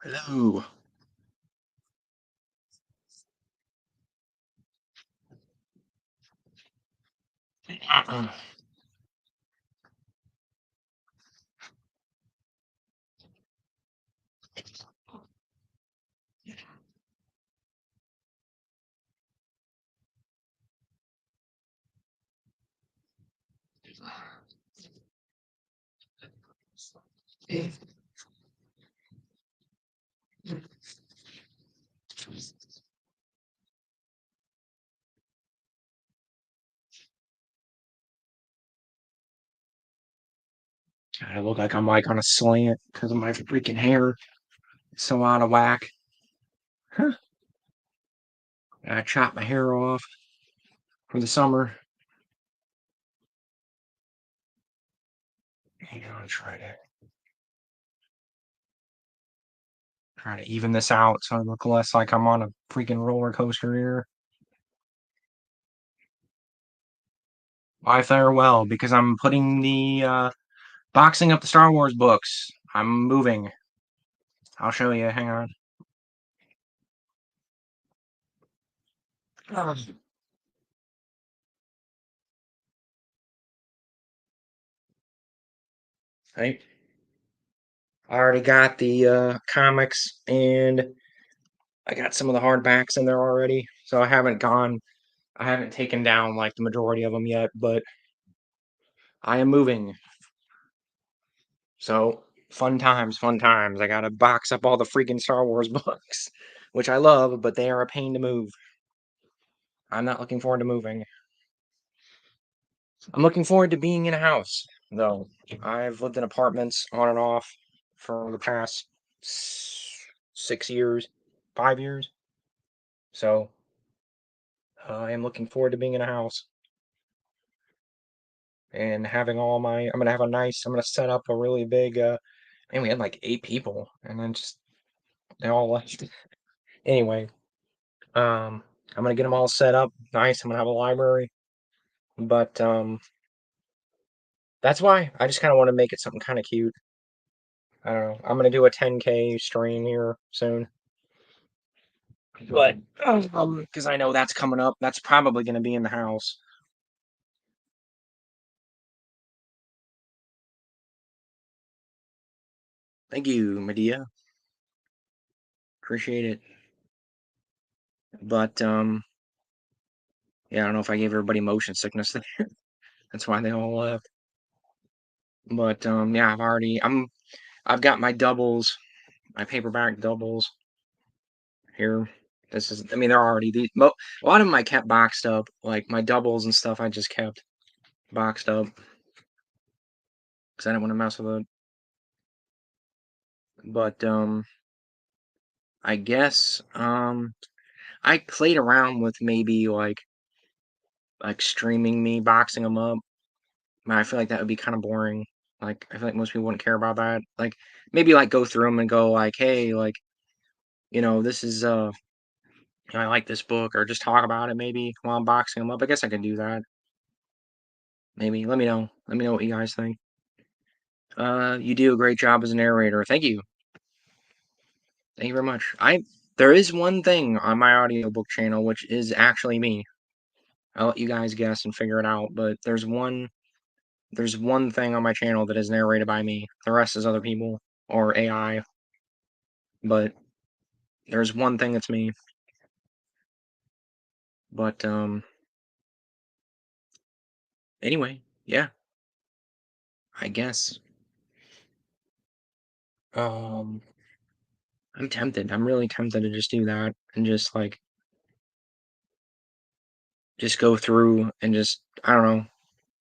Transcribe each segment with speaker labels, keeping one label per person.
Speaker 1: Hello. I look like I'm like on a slant because of my freaking hair. It's so out of whack. Huh. I chopped my hair off for the summer. Hang on, try to even this out so I look less like I'm on a freaking roller coaster here. I fare well because I'm putting the boxing up the Star Wars books. I'm moving. I'll show you. Hang on. Right. I already got the comics and I got some of the hardbacks in there already, so I haven't taken down like the majority of them yet, but I am moving. So fun times, fun times. I gotta box up all the freaking Star Wars books, which I love, but they are a pain to move. I'm not looking forward to moving. I'm looking forward to being in a house, though. I've lived in apartments on and off for the past 6 years, 5 years. So I am looking forward to being in a house and having all my. I'm gonna set up a really big. And we had like 8 people, and then just they all left. Anyway, I'm gonna get them all set up nice. I'm gonna have a library, but that's why I just kind of want to make it something kind of cute. I don't know. I'm gonna do a 10K stream here soon, but because I know that's coming up, that's probably gonna be in the house. Thank you, Medea. Appreciate it. But yeah, I don't know if I gave everybody motion sickness there. That's why they all left. But yeah, I've got my doubles, my paperback doubles here. This is, I mean, they're already a lot of them I kept boxed up, like my doubles and stuff. I just kept boxed up because I didn't want to mess with it. But I guess I played around with maybe like streaming me boxing them up. I feel like that would be kind of boring. Like I feel like most people wouldn't care about that. Like maybe like go through them and go like, hey, like this is I like this book, or just talk about it maybe while I'm boxing them up. I guess I can do that. Maybe. Let me know. Let me know what you guys think. You do a great job as a narrator. Thank you. Thank you very much. There is one thing on my audiobook channel which is actually me. I'll let you guys guess and figure it out, but there's one thing on my channel that is narrated by me. The rest is other people or AI, but there's one thing that's me. But anyway, yeah, I guess. Um I'm tempted. I'm really tempted to just do that and just like just go through and just I don't know,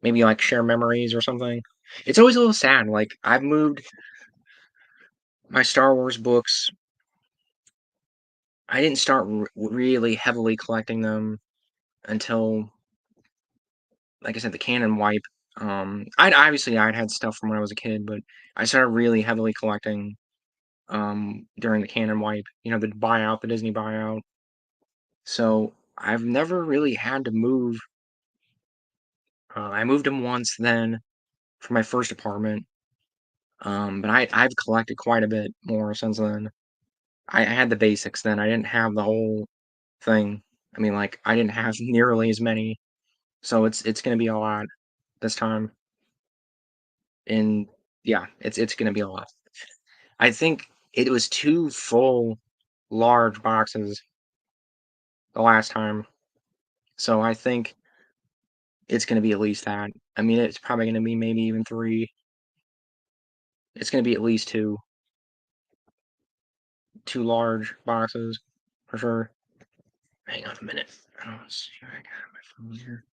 Speaker 1: maybe like share memories or something. It's always a little sad. Like I've moved my Star Wars books. I didn't start really heavily collecting them until, like I said, the canon wipe. I'd had stuff from when I was a kid, but I started really heavily collecting during the canon wipe. The buyout, the Disney buyout. So I've never really had to move. I moved them once then for my first apartment. But I've collected quite a bit more since then. I had the basics then. I didn't have the whole thing. I mean, like, I didn't have nearly as many, so it's gonna be a lot this time, and yeah, it's gonna be a lot. I think it was 2 full large boxes the last time, so I think it's gonna be at least that. I mean, it's probably gonna be maybe even 3. It's gonna be at least 2 large boxes for sure. Hang on a minute. I don't see what I got on my phone here.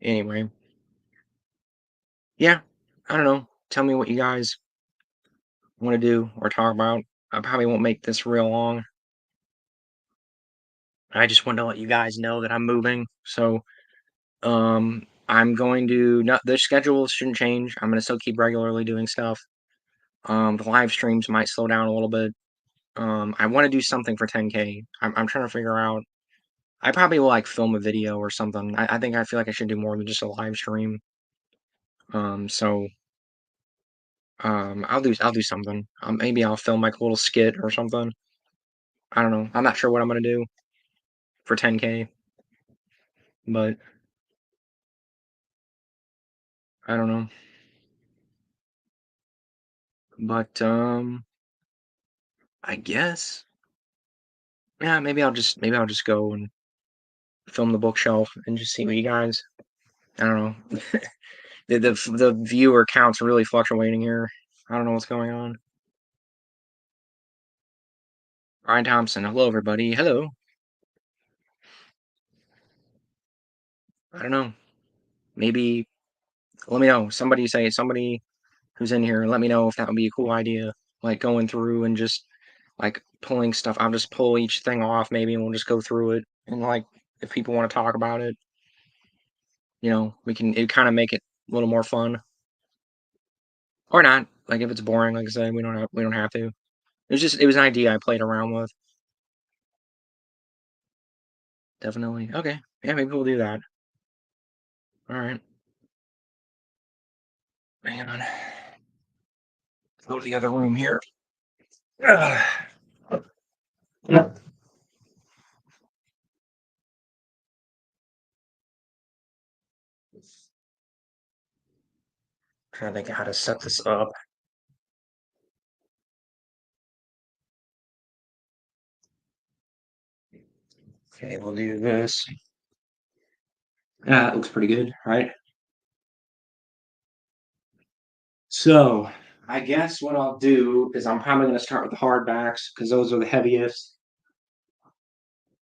Speaker 1: Anyway, yeah, I don't know. Tell me what you guys wanna do or talk about. I probably won't make this real long. I just wanted to let you guys know that I'm moving, so, I'm going to not the schedule shouldn't change. I'm gonna still keep regularly doing stuff. The live streams might slow down a little bit. I wanna do something for 10K. I'm trying to figure out I probably will, like, film a video or something. I think I feel like I should do more than just a live stream. So, I'll do something. Maybe I'll film, like, a little skit or something. I don't know. I'm not sure what I'm gonna do for 10K, but I don't know. But, I guess yeah, maybe I'll just go and film the bookshelf and just see what you guys I don't know. The viewer count's really fluctuating here. I don't know what's going on. Ryan Thompson, hello everybody. Hello. I don't know. Maybe let me know. Somebody who's in here, let me know if that would be a cool idea. Like going through and just like pulling stuff. I'll just pull each thing off maybe and we'll just go through it. And like if people want to talk about it, we can it kind of make it a little more fun. Or not. Like if it's boring, like I said, we don't have to. It was an idea I played around with. Definitely. Okay. Yeah, maybe we'll do that. All right. Hang on. Go to the other room here. Ugh. Trying to think how to set this up. Okay, we'll do this. It looks pretty good, right? So, I guess what I'll do is I'm probably going to start with the hardbacks because those are the heaviest.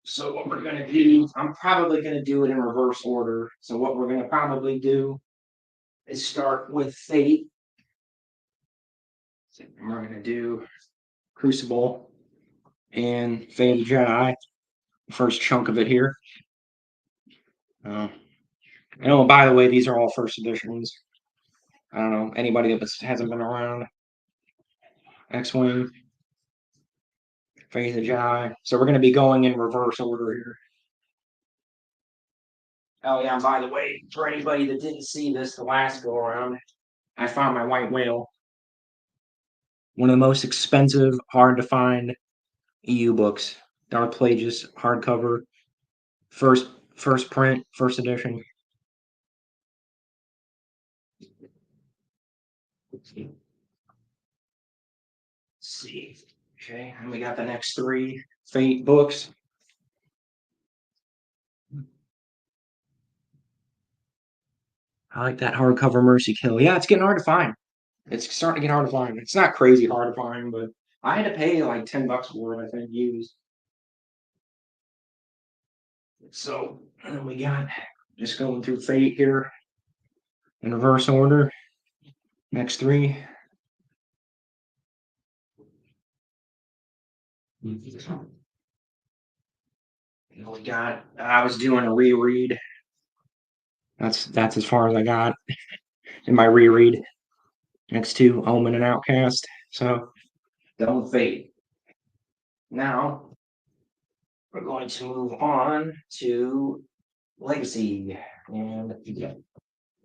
Speaker 1: So what we're going to do, I'm probably going to do it in reverse order. So what we're going to probably do is start with Fate. So we're going to do Crucible and Fate of the Jedi. First chunk of it here. Oh, by the way, these are all first editions. I don't know anybody that hasn't been around. X-Wing, Fate of the Jedi. So we're going to be going in reverse order here. Oh yeah, and by the way, for anybody that didn't see this the last go around, I found my white whale. One of the most expensive, hard to find EU books. Dark Plagueis hardcover, first print, first edition. Let's see. Okay, and we got the next 3 Fate books. I like that hardcover Mercy Kill. Yeah, it's getting hard to find. It's starting to get hard to find. It's not crazy hard to find, but I had to pay like $10 for it, I think, used. So we got just going through Fate here in reverse order. Next 3. We got. I was doing a reread. That's as far as I got in my reread. Next 2, Omen and Outcast. So don't fade. Now we're going to move on to Legacy, and I'm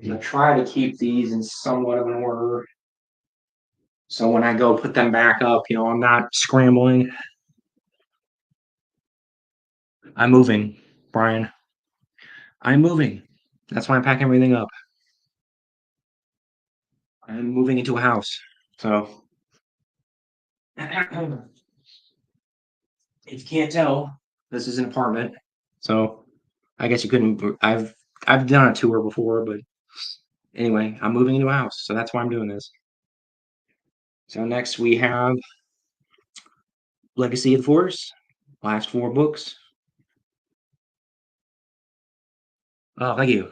Speaker 1: gonna try to keep these in somewhat of an order. So when I go put them back up, I'm not scrambling. I'm moving, Brian. I'm moving. That's why I'm packing everything up. I'm moving into a house. So if you can't tell, this is an apartment. So I guess you couldn't. I've done a tour before, but anyway, I'm moving into a house, so that's why I'm doing this. So next we have Legacy of the Force, last four books. Oh, thank you.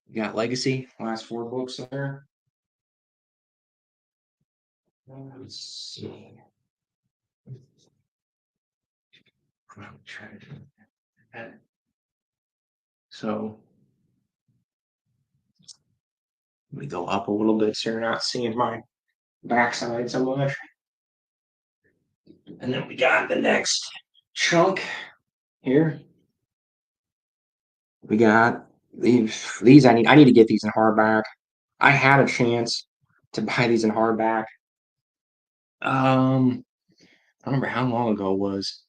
Speaker 1: You got Legacy, last four books there. Let's see. I'm trying to do that. So let me go up a little bit so you're not seeing my backside so much. And then we got the next chunk here. We got these I need to get these in hardback. I had a chance to buy these in hardback. I don't remember how long ago it was.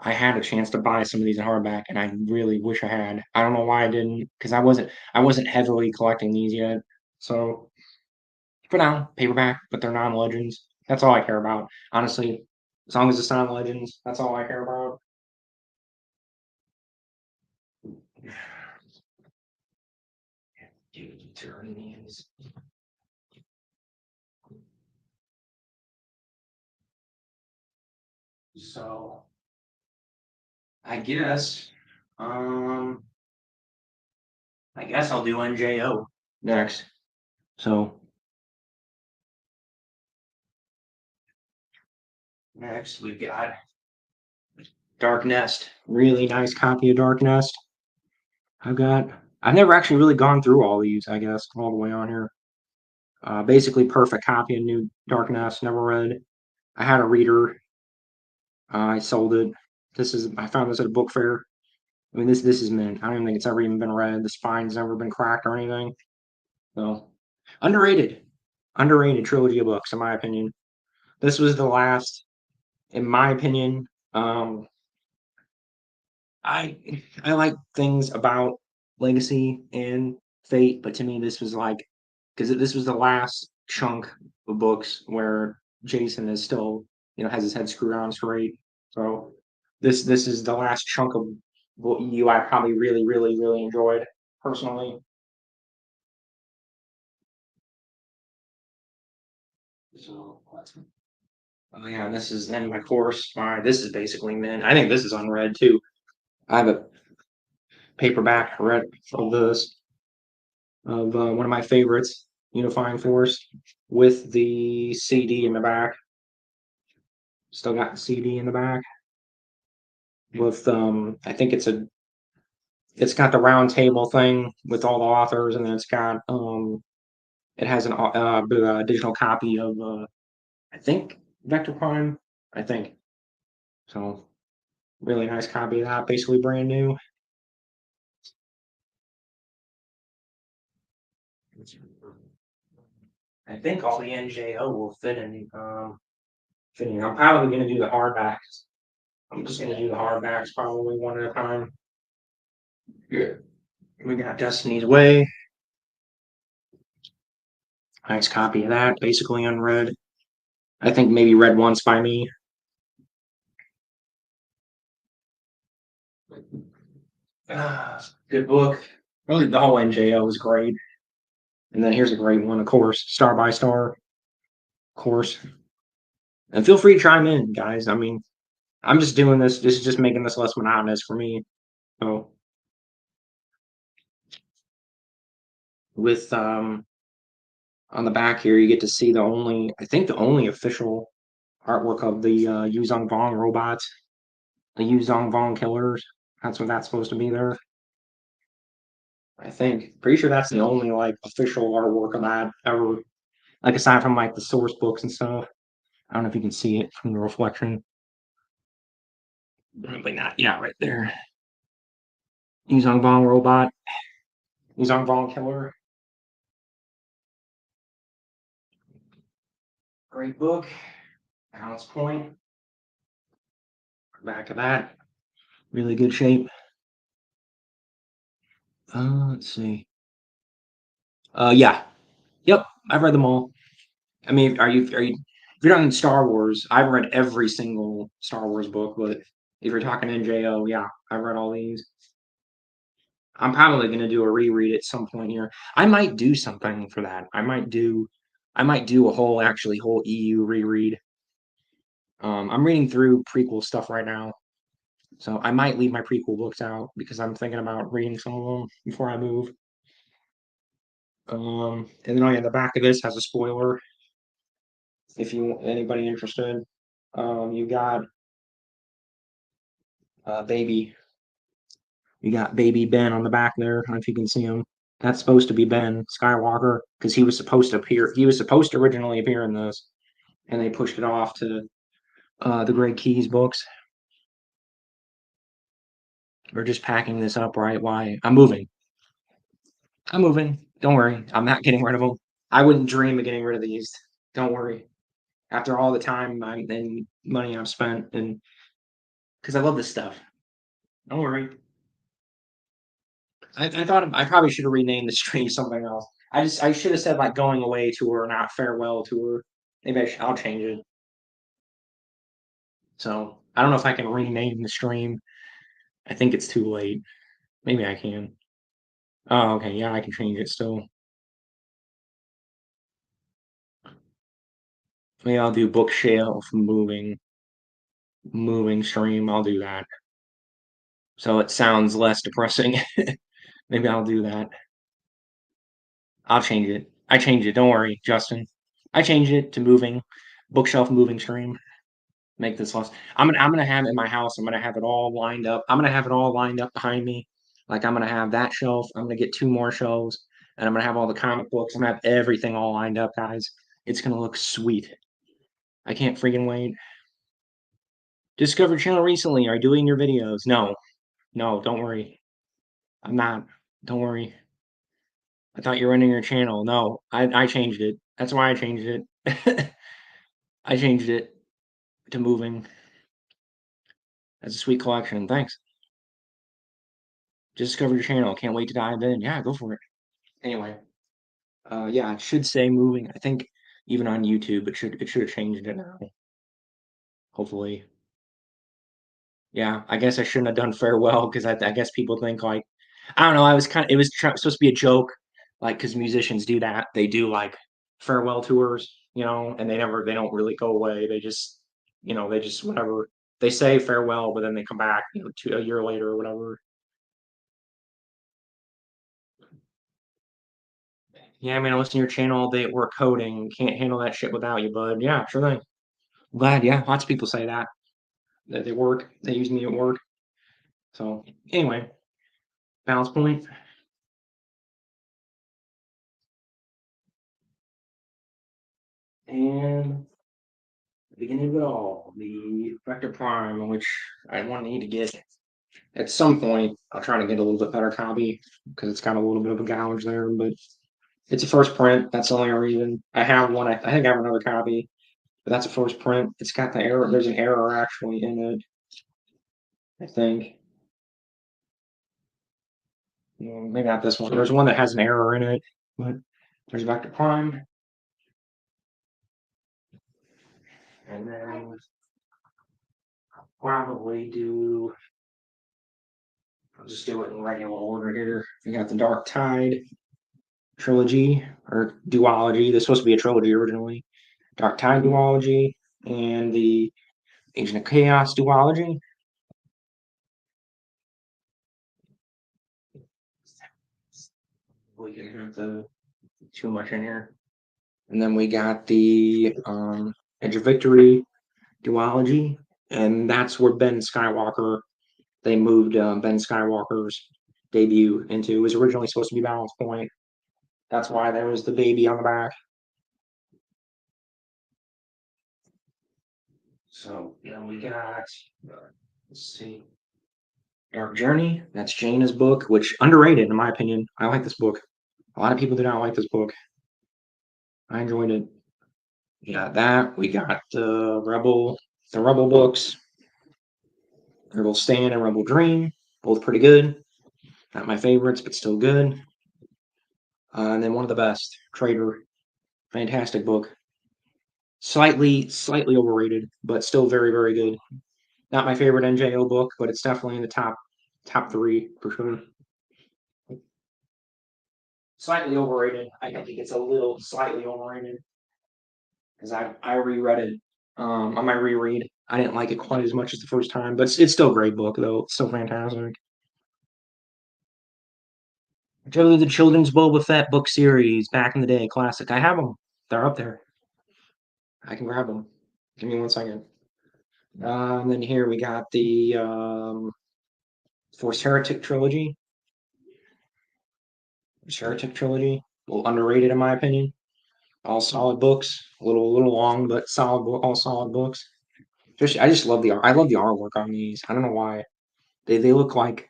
Speaker 1: I had a chance to buy some of these in hardback, and I really wish I had. I don't know why I didn't, because I wasn't heavily collecting these yet. So for now, paperback, but they're non-legends. That's all I care about. Honestly, as long as it's non-legends, that's all I care about. Dude, turn these. So I guess, um, I guess I'll do NJO next. So next we've got Dark Nest. Really nice copy of Dark Nest. I've never actually really gone through all these, I guess, all the way on here. Basically perfect copy of New Dark Nest, never read. I had a reader. I sold it. I found this at a book fair. I mean, this is mint. I don't even think it's ever even been read. The spine's never been cracked or anything. So underrated. Underrated trilogy of books, in my opinion. This was the last, in my opinion. I like things about Legacy and Fate, but to me this was like because this was the last chunk of books where Jason is still has his head screwed on straight. So this is the last chunk of what I probably really really really enjoyed personally. So oh yeah, this is then my course. This is basically mint. I think this is unread too. I have a paperback read of this of one of my favorites, Unifying Force, with the CD in the back. Still got the CD in the back with I think it's got the round table thing with all the authors, and then it has a digital copy of I think Vector Prime, I think. So really nice copy of that, basically brand new. I think all the NJO will fit in. I'm probably gonna do the hardbacks. I'm just gonna do the hardbacks probably one at a time. Yeah. We got Destiny's Way. Nice copy of that, basically unread. I think maybe read once by me. Good book. Really, the whole NJO was great. And then here's a great one, of course, Star by Star, of course. And feel free to chime in, guys. I mean, I'm just doing this. This is just making this less monotonous for me. So with on the back here, you get to see I think the only official artwork of the Yuzong Vong robots, the Yuzong Vong killers. That's what that's supposed to be there. I think. Pretty sure that's the only like official artwork of that ever. Like aside from like the source books and stuff. I don't know if you can see it from the reflection. Probably not. Yeah, right there. Yuzong Vong robot. Yuzong Vong killer. Great book. Balance Point. Back of that. Really good shape. Let's see. Yeah. Yep. I've read them all. I mean, are you if you're talking Star Wars, I've read every single Star Wars book, but if you're talking NJO, yeah, I've read all these. I'm probably gonna do a reread at some point here. I might do something for that. I might do a whole EU reread. I'm reading through prequel stuff right now, so I might leave my prequel books out because I'm thinking about reading some of them before I move. And then oh yeah, the back of this has a spoiler if you anybody interested. You got baby, you got baby Ben on the back there. I don't know if you can see him. That's supposed to be Ben Skywalker because he was supposed to appear. He was supposed to originally appear in this, and they pushed it off to the Greg Keyes books. We're just packing this up, right? Why? I'm moving. I'm moving. Don't worry. I'm not getting rid of them. I wouldn't dream of getting rid of these. Don't worry. After all the time and money I've spent, and because I love this stuff. Don't worry. I thought I probably should have renamed the stream something else. I should have said like going away tour, not farewell tour. Maybe I'll change it. So I don't know if I can rename the stream. I think it's too late. Maybe I can. Oh, okay. Yeah, I can change it still. Maybe I'll do bookshelf moving stream. I'll do that. So it sounds less depressing. Maybe I'll do that. I'll change it. I changed it. Don't worry, Justin. I changed it to moving bookshelf moving stream. Make this less. I'm gonna have it in my house. I'm gonna have it all lined up. I'm gonna have it all lined up behind me. Like I'm gonna have that shelf. I'm gonna get two more shelves, and I'm gonna have all the comic books. I'm gonna have everything all lined up, guys. It's gonna look sweet. I can't freaking wait. Discovered channel recently. Are you doing your videos? No, no, don't worry. I'm not. Don't worry. I thought you were running your channel. No, I changed it. That's why I changed it. I changed it to moving. That's a sweet collection. Thanks. Just discovered your channel. Can't wait to dive in. Yeah, go for it. Anyway, yeah, it should say moving. I think even on YouTube, it should have changed it now. Hopefully, yeah. I guess I shouldn't have done farewell because I guess people think like I don't know. I was kind of it was supposed to be a joke, like because musicians do that. They do like farewell tours, and they don't really go away. They just whatever they say farewell, but then they come back, a year later or whatever. Yeah, I mean, I listen to your channel all day at work coding. Can't handle that shit without you, bud. Yeah, sure thing. Glad, yeah. Lots of people say that. That they work, they use me at work. So anyway, balance point. And the beginning of it all, the Vector Prime, which I want to need to get at some point. I'll try to get a little bit better copy because it's got a little bit of a gouge there, but it's a first print. That's the only reason. I have one. I think I have another copy, but that's a first print. It's got the error. There's an error actually in it, I think. Maybe not this one. There's one that has an error in it, but there's Vector Prime. And then I'll probably I'll just do it in regular order here. We got the Dark Tide trilogy or duology. This was supposed to be a trilogy originally. Dark Tide duology and the Agent of Chaos duology. We can have the too much in here. And then we got the Edge of Victory duology, and that's where Ben Skywalker they moved Ben Skywalker's debut into. It was originally supposed to be Balance Point. That's why there was the baby on the back. So then we got, let's see, Dark Journey. That's Jaina's book, which underrated in my opinion. I like this book. A lot of people do not like this book. I enjoyed it. We got that. We got the Rebel books, Rebel Stand and Rebel Dream, both pretty good. Not my favorites, but still good. And then one of the best, Trader, fantastic book. Slightly overrated, but still very, very good. Not my favorite NJO book, but it's definitely in the top three for sure. Slightly overrated. I think it's a little slightly overrated because I reread it on my reread. I didn't like it quite as much as the first time, but it's still a great book though. It's still fantastic. Joe the Children's Boba Fett book series back in the day, classic. I have them. They're up there. I can grab them. Give me 1 second. And then here we got the Force Heretic trilogy. Force Heretic trilogy, a little underrated in my opinion. All solid books. A little long, but solid book. All solid books. I just love the art. I love the artwork on these. I don't know why. They look like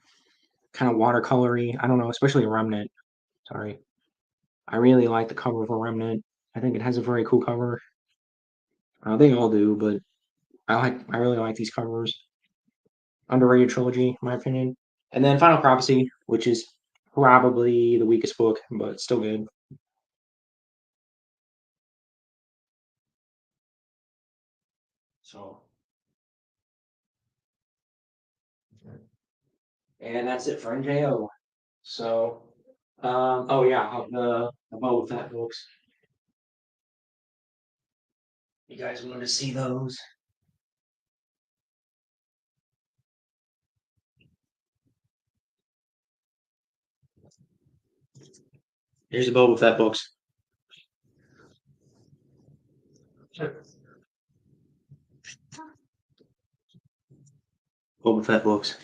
Speaker 1: kind of watercolory. I don't know, especially Remnant. Sorry. I really like the cover for Remnant. I think it has a very cool cover. They all do, but I really like these covers. Underrated trilogy, in my opinion. And then Final Prophecy, which is probably the weakest book, but still good. So, and that's it for NJO. So, oh yeah, the Boba Fett books. You guys want to see those? Here's the Boba Fett books. Boba Fett books.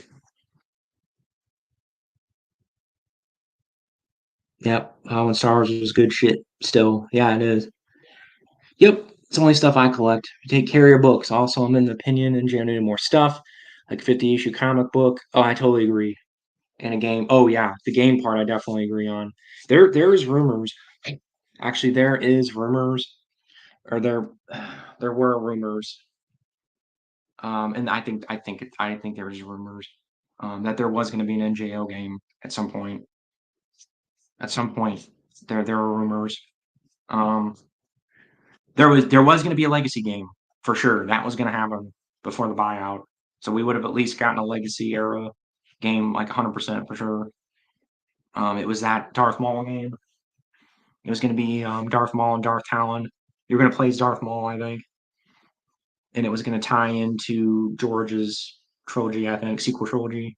Speaker 1: Yep. When Star Wars was good shit. Still, yeah, it is. Yep. It's the only stuff I collect. Take care of your books. Also, I'm in the opinion and generating more stuff, like 50 issue comic book. Oh, I totally agree. And a game. Oh yeah, the game part I definitely agree on. There is rumors. Actually, there is rumors, or there were rumors. And I think there was rumors that there was going to be an NJO game at some point. At some point, there were rumors. Um, there was going to be a legacy game for sure. That was going to happen before the buyout. So we would have at least gotten a legacy era game, like 100% for sure. It was that Darth Maul game. It was going to be Darth Maul and Darth Talon. You're going to play as Darth Maul, I think, and it was going to tie into George's trilogy, I think, sequel trilogy,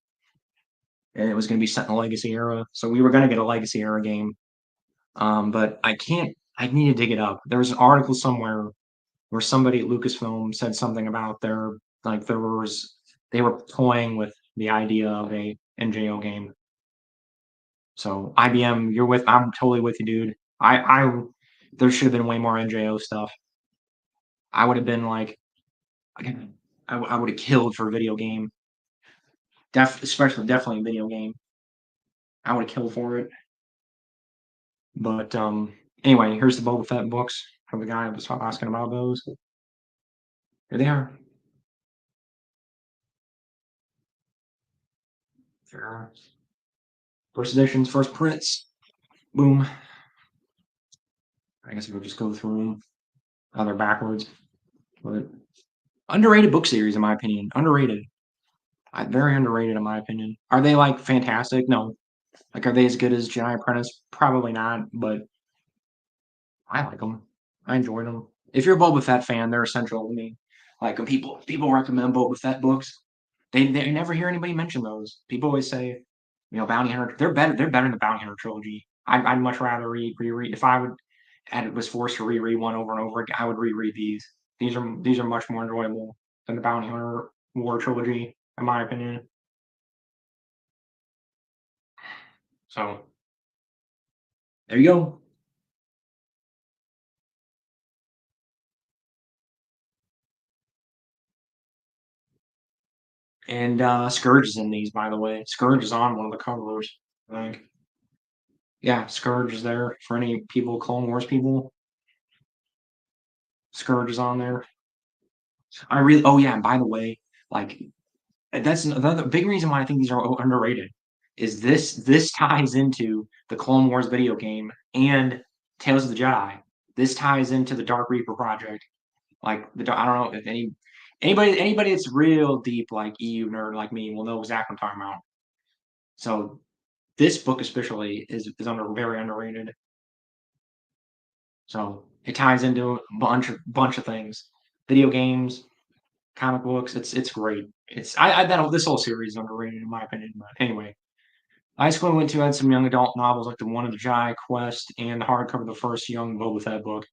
Speaker 1: and it was going to be set in the Legacy era. So we were going to get a Legacy era game, but I can't. I need to dig it up. There was an article somewhere where somebody at Lucasfilm said something about they were toying with the idea of a NJO game. So IBM, I'm totally with you, dude. I there should have been way more NJO stuff. I would have been like, I would have killed for a video game. Especially definitely a video game. I would have killed for it. But anyway, here's the Boba Fett books from the guy I was asking about those. Here they are. There are first editions, first prints. Boom. I guess we'll just go through them. Oh, they're backwards. But underrated book series, in my opinion. Underrated. Very underrated, in my opinion. Are they like fantastic? No. Like, are they as good as Jedi Apprentice? Probably not, but I like them. I enjoyed them. If you're a Boba Fett fan, they're essential to me. Like when people recommend Boba Fett books, they never hear anybody mention those. People always say, Bounty Hunter. They're better than the Bounty Hunter trilogy. I'd much rather reread if I would and was forced to reread one over and over again. I would reread these. These are much more enjoyable than the Bounty Hunter War trilogy, in my opinion. So there you go. And Scourge is in these, by the way. Scourge is on one of the covers, I think. Yeah, Scourge is there for any people, Clone Wars people. Scourge is on there. I really. Oh yeah, and by the way, like that's another big reason why I think these are underrated. Is this ties into the Clone Wars video game and Tales of the Jedi. This ties into the Dark Reaper project. Like I don't know if anybody that's real deep like EU nerd like me will know exactly what I'm talking about. So this book especially is very underrated. So it ties into a bunch of things, video games, comic books. It's great. It's I that this whole series is underrated in my opinion. But anyway, high school I went to had some young adult novels like the one of the Jedi Quest and the hardcover of the first Young Boba Fett book.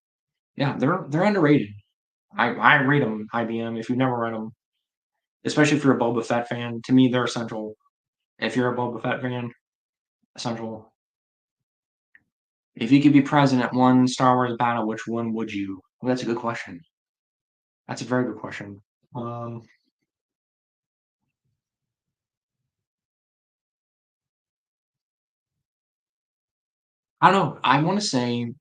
Speaker 1: Yeah, they're underrated. I read them. IBM. If you've never read them, especially if you're a Boba Fett fan, to me they're essential. If you're a Boba Fett fan, essential. If you could be present at one Star Wars battle, which one would you? Well, that's a good question. That's a very good question. Um, I don't know. I want to say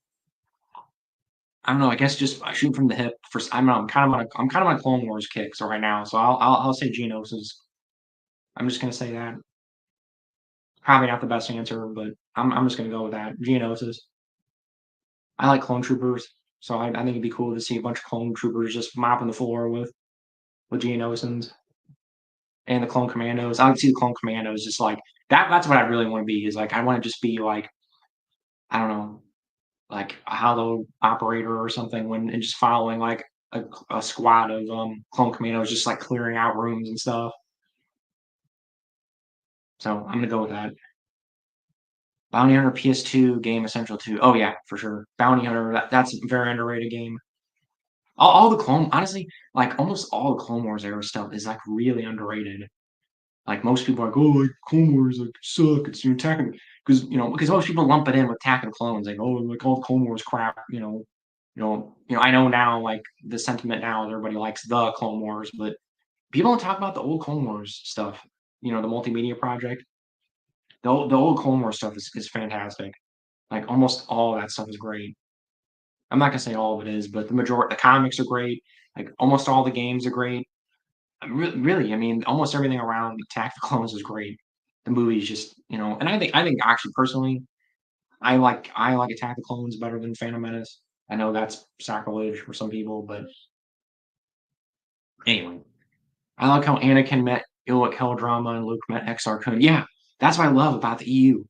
Speaker 1: I don't know. I guess just shooting from the hip. For I don't know. I'm kind of on a Clone Wars kick so right now. So I'll say Geonosis. I'm just gonna say that. Probably not the best answer, but I'm just gonna go with that. Geonosis. I like clone troopers, so I think it'd be cool to see a bunch of clone troopers just mopping the floor with Geonosins and the clone commandos. I like to see the clone commandos just like that. That's what I really want to be. Is like I want to just be like I don't know, like a hollow operator or something when and just following like a squad of clone commandos just like clearing out rooms and stuff. So I'm gonna go with that. Bounty Hunter PS2 game Essential 2. Oh yeah, for sure. Bounty Hunter, that's a very underrated game. All the clone honestly, like almost all the Clone Wars era stuff is like really underrated. Like most people are like, oh, like Clone Wars like suck. It's you attacking because because most people lump it in with Attack of the Clones, like oh, like all Clone Wars crap. I know now like the sentiment now everybody likes the Clone Wars, but people don't talk about the old Clone Wars stuff. The multimedia project. The old Clone Wars stuff is fantastic. Like almost all of that stuff is great. I'm not gonna say all of it is, but the majority, the comics are great. Like almost all the games are great. Really, I mean, almost everything around Attack of the Clones is great. The movie's just, and I think actually personally, I like Attack of the Clones better than Phantom Menace. I know that's sacrilege for some people, but anyway, I like how Anakin met Illic Helldrama and Luke met Exar Kun. Yeah, that's what I love about the EU.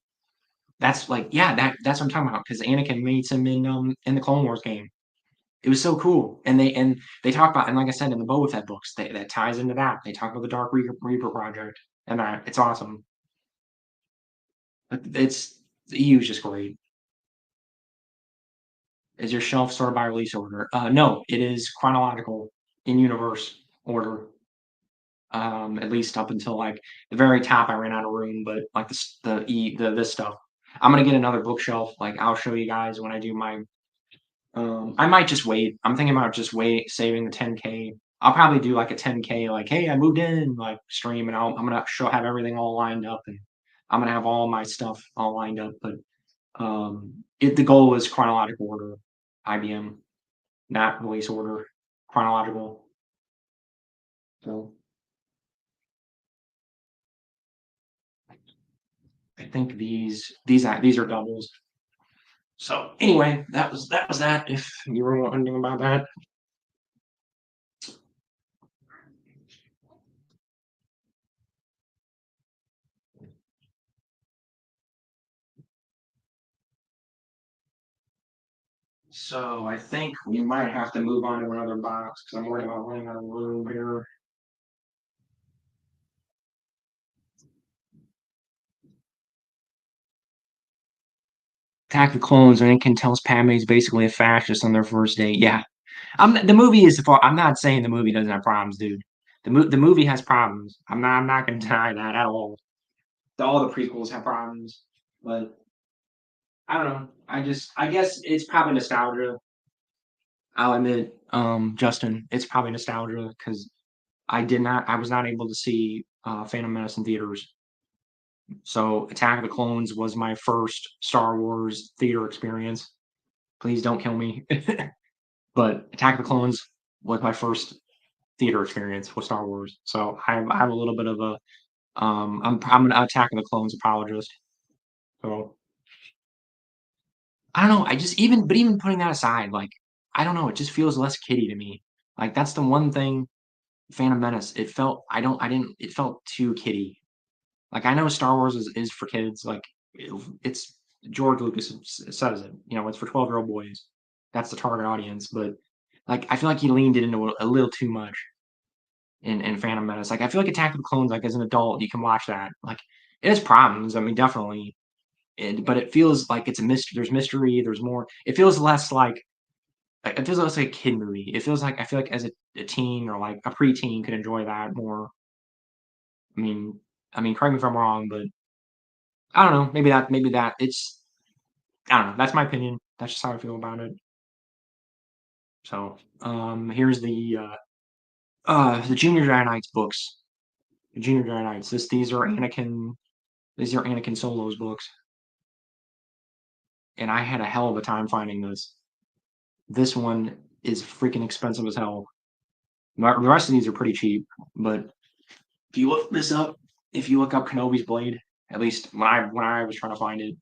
Speaker 1: That's like, yeah, that's what I'm talking about because Anakin meets him in the Clone Wars game. It was so cool, and they talk about and like I said in the Boba Fett books, that ties into that. They talk about the Dark Reaper project, and that it's awesome. It's the EU is just great. Is your shelf sorted by release order? No, it is chronological in universe order. At least up until like the very top, I ran out of room, but like the this stuff, I'm gonna get another bookshelf. Like I'll show you guys when I do my. I might just wait. I'm thinking about just saving the 10K. I'll probably do like a 10K, like hey, I moved in, like stream, and I'm gonna have everything all lined up, and I'm gonna have all my stuff all lined up. But the goal is chronological order, IBM, not release order, chronological. So I think these are doubles. So anyway, that was that. If you were wondering about that. So I think we might have to move on to another box because I'm worried about running out of room here. Attack the Clones, and Anakin tells Padme he's basically a fascist on their first date. Yeah, the movie is. I'm not saying the movie doesn't have problems, dude. The movie has problems. I'm not going to deny that at all. All the prequels have problems, but I don't know. I guess it's probably nostalgia. I'll admit, Justin, it's probably nostalgia because I was not able to see Phantom Menace in theaters. So Attack of the Clones was my first Star Wars theater experience. Please don't kill me.
Speaker 2: But Attack of the Clones was my first theater experience with Star Wars, so I have a little bit of a I'm an Attack of the Clones apologist. So I don't know. I just even putting that aside, like I don't know, it just feels less kiddie to me. Like that's the one thing. Phantom Menace. It felt I didn't. It felt too kiddie. Like I know Star Wars is for kids. Like it's George Lucas says it. You know, it's for 12-year-old boys. That's the target audience. But like I feel like he leaned it into a little too much in Phantom Menace. Like I feel like Attack of the Clones. Like as an adult, you can watch that. Like it has problems. I mean, definitely. But it feels like it's a mystery. There's mystery. There's more. It feels less like it feels less like a kid movie. It feels like I feel like as a teen or like a preteen could enjoy that more. I mean, correct me if I'm wrong, but I don't know. Maybe that it's I don't know. That's my opinion. That's just how I feel about it. So, here's the Junior Jedi Knights books. The Junior Jedi Knights. These are Anakin Solo's books, and I had a hell of a time finding this. This one is freaking expensive as hell. The rest of these are pretty cheap, but if you look this up, if you look up Kenobi's Blade, at least when I was trying to find it,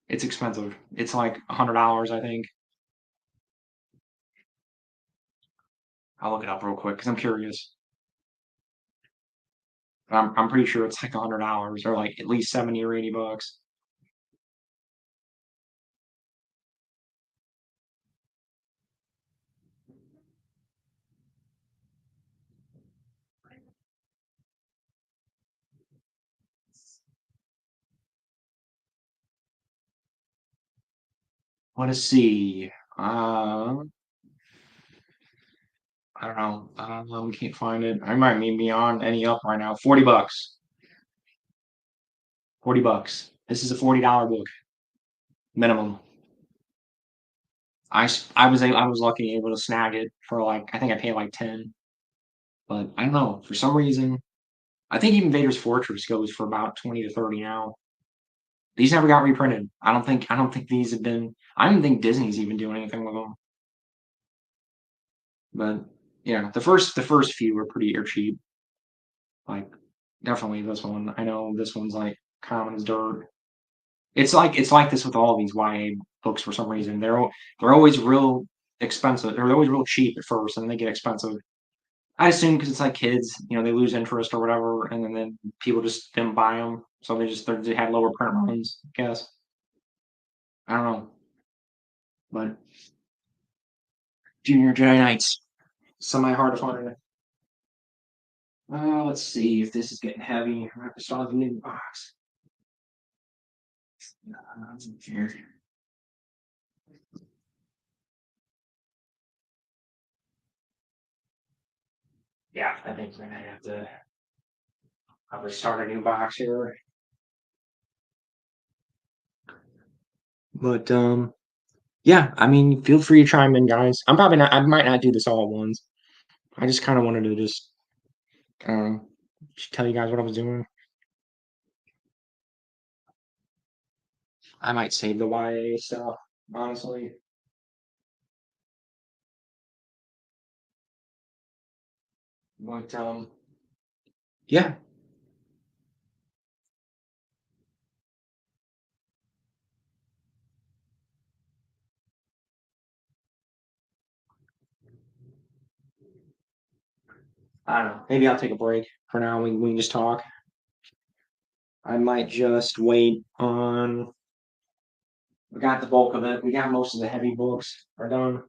Speaker 2: it's expensive. It's like $100, I think. I'll look it up real quick because I'm curious. I'm pretty sure it's like $100 or like at least 70 or 80 bucks. Let's see. I don't know. We can't find it. I might be on any up right now. 40 bucks. 40 bucks. This is a $40 book minimum. I was lucky able to snag it for like I think I paid like 10, but I don't know for some reason. I think even Vader's Fortress goes for about 20 to 30 now. These never got reprinted. I don't think these have been. I don't think Disney's even doing anything with them. But yeah, the first few are cheap. Like definitely this one. I know this one's like common as dirt. It's like this with all these YA books for some reason. They're always real expensive. They're always real cheap at first, and then they get expensive. I assume because it's like kids, you know, they lose interest or whatever, and then people just didn't buy them, so they had lower print runs. I guess I don't know, but Junior Jedi Knights semi hard to find. Let's see if this is getting heavy. I have to start the new box. Here. Yeah, I think we're gonna have to probably start a new box here. But yeah, I mean, feel free to chime in, guys. I'm probably not. I might not do this all at once. I just kind of wanted to um, just tell you guys what I was doing. I might save the YA stuff, honestly. But yeah, I don't know. Maybe I'll take a break for now. We can just talk. I might just wait on. We got the bulk of it. We got most of the heavy books are done.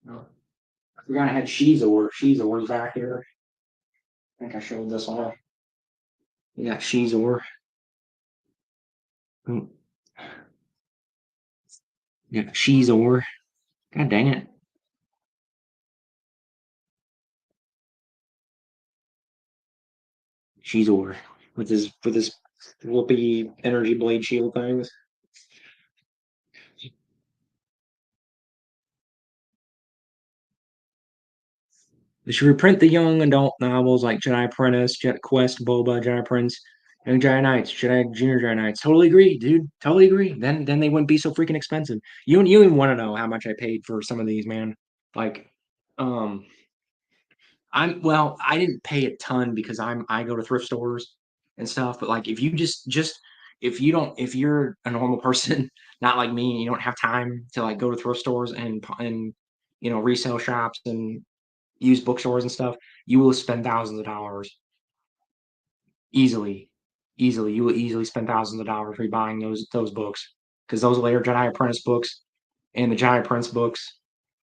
Speaker 2: No. We gotta have Shizor. Shizor's back here. I think I showed this one. We got Shizor. Mm, yeah, Shizor. God dang it. Shizor with his whoopee energy blade shield things. They should reprint the young adult novels like Jedi Apprentice, Jet Quest, Boba, Jedi Prince. Young Jedi Knights, Jedi Junior Jedi Knights. Totally agree, dude. Totally agree. Then they wouldn't be so freaking expensive. You even want to know how much I paid for some of these, man? Like, um, I didn't pay a ton because I go to thrift stores and stuff. But like, if you just if you don't if you're a normal person, not like me, and you don't have time to like go to thrift stores and resale shops and used bookstores and stuff, you will spend thousands of dollars easily. Easily, you will easily spend thousands of dollars rebuying those books because those later Jedi Apprentice books and the Jedi Prince books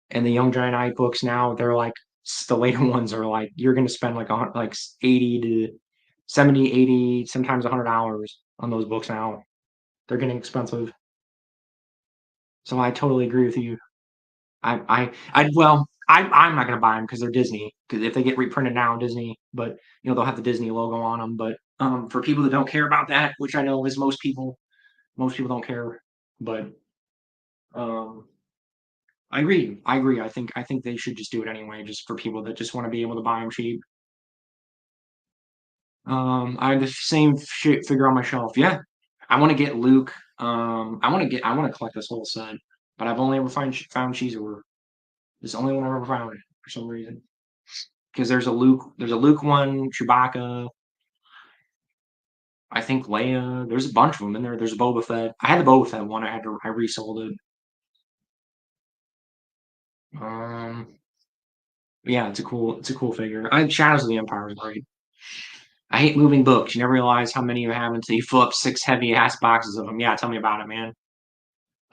Speaker 2: and the Young Jedi Knight books now they're like the later ones are like you're going to spend like 80 to 70, 80, sometimes $100 on those books now. They're getting expensive. So I totally agree with you. I'm not gonna buy them because they're Disney. Because if they get reprinted now, Disney, but they'll have the Disney logo on them. But for people that don't care about that, which I know is most people don't care. But um, I agree. I agree. I think they should just do it anyway, just for people that just want to be able to buy them cheap. I have the same shit figure on my shelf. Yeah, I want to get Luke. I want to collect this whole set, but I've only ever found Cheeseover. It's the only one I've ever found for some reason. Because there's a Luke one, Chewbacca, I think Leia. There's a bunch of them in there. There's a Boba Fett. I had the Boba Fett one. I resold it. Um, yeah, it's a cool figure. Shadows of the Empire is great. I hate moving books. You never realize how many you have until you fill up 6 heavy ass boxes of them. Yeah, tell me about it, man.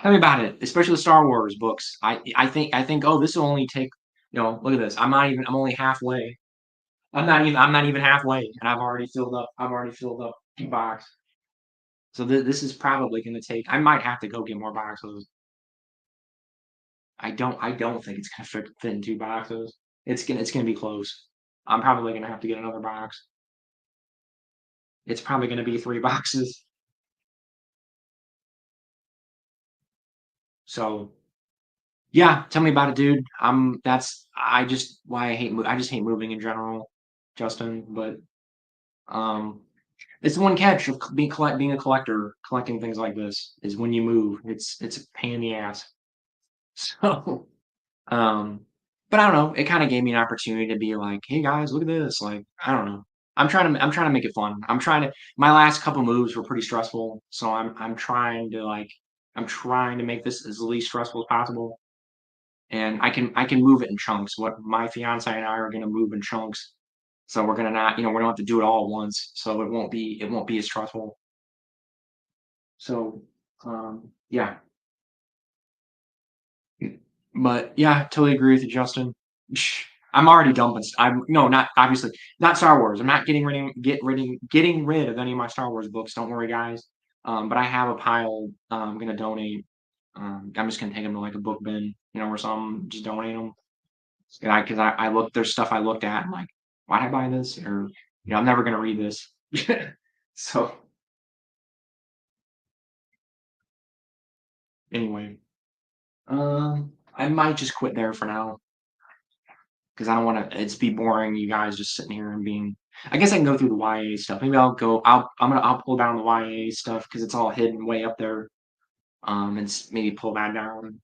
Speaker 2: Tell me about it, especially the Star Wars books. I think oh this will only take look at this. I'm only halfway. I'm not even halfway, and I've already filled up the box. So this is probably going to take. I might have to go get more boxes. I don't think it's going to fit in 2 boxes. It's gonna be close. I'm probably going to have to get another box. It's probably going to be 3 boxes. So yeah, tell me about it, dude. That's I just why I just hate moving in general, Justin. But um, it's the one catch of being a collector, collecting things like this is when you move. It's a pain in the ass. So Um, but I don't know. It kind of gave me an opportunity to be like, "Hey guys, look at this!" Like, I don't know. I'm trying to make it fun. I'm trying to. My last couple moves were pretty stressful, so I'm trying to make this as least stressful as possible. And I can move it in chunks. What my fiance and I are gonna move in chunks, so we're gonna not, we don't have to do it all at once. So it won't be as stressful. So, yeah. But yeah, totally agree with you, Justin. I'm already dumping. I'm no, not obviously not Star Wars. I'm not getting rid of any of my Star Wars books. Don't worry, guys. But I have a pile. I'm gonna donate. I'm just gonna take them to like a book bin, or something. Just donate them. Because I look. There's stuff I looked at. I'm like, why did I buy this? Or I'm never gonna read this. So anyway, I might just quit there for now. Because I don't want to. It's be boring. You guys just sitting here and being. I guess I can go through the YA stuff. Maybe I'll go. I'll pull down the YA stuff because it's all hidden way up there. And maybe pull that down.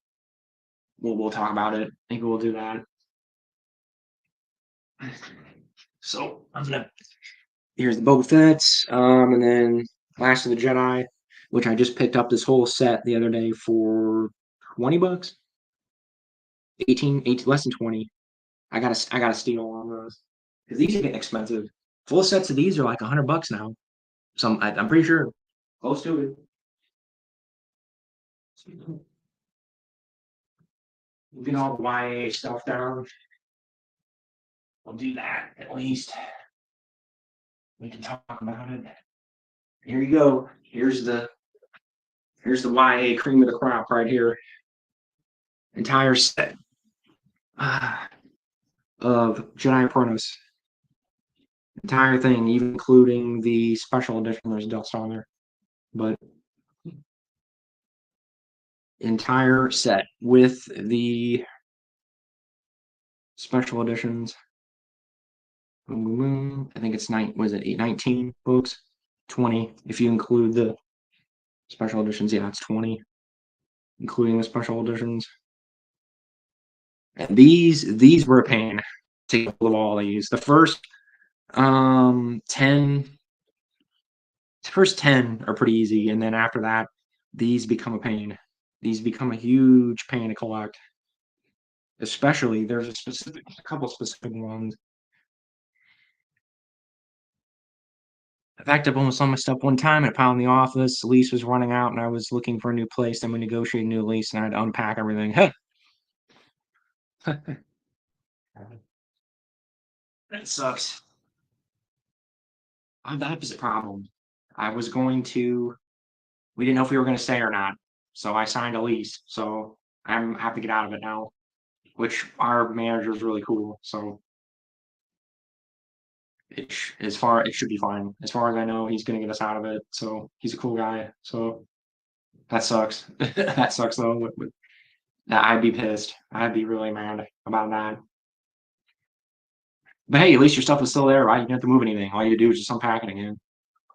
Speaker 2: We'll talk about it. Maybe we'll do that. So I'm gonna. Here's the Boba Fett. And then Last of the Jedi, which I just picked up this whole set the other day for $20, 18, less than 20. I gotta steal on those because these are getting expensive. Full sets of these are like $100 now. I'm pretty sure close to it. We'll get all the YA stuff down. We'll do that at least. We can talk about it. Here you go. Here's the YA cream of the crop right here. Entire set of Jedi Apprentice. Entire thing, even including the special edition. There's dust on there, but entire set with the special editions. Boom, boom, boom. I think it's was it 19 books? 20 if you include the special editions. Yeah, it's 20, including the special editions. And these were a pain to get all these. Um 10 the first 10 are pretty easy, and then after that, these become a pain. These become a huge pain to collect. Especially there's a couple specific ones. I packed up almost all my stuff one time and I piled in the office. The lease was running out and I was looking for a new place. Then we negotiated a new lease and I had to unpack everything. That sucks. I have the opposite problem. I was going to, we didn't know if we were going to stay or not. So I signed a lease. So I have to get out of it now, which our manager is really cool. So it should be fine. As far as I know, he's going to get us out of it. So he's a cool guy. So that sucks. That sucks though. I'd be pissed. I'd be really mad about that. But hey, at least your stuff is still there, right? You don't have to move anything. All you do is just unpack it again.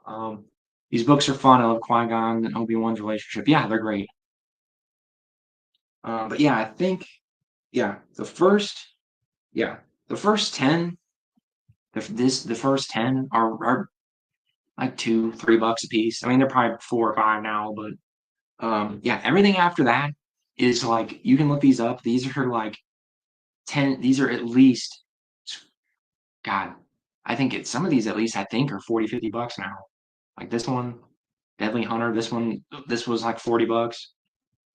Speaker 2: Um, these books are fun. I love Qui-Gon and Obi-Wan's relationship. Yeah, they're great. But yeah, I think yeah, yeah, the first 10, the first 10 are like $2, $3 a piece. I mean, they're probably 4 or 5 now, but yeah, everything after that is like you can look these up. These are like 10, these are at least God, I think it's some of these at least I think are 40, $50 now. Like this one, Deadly Hunter, this was like $40.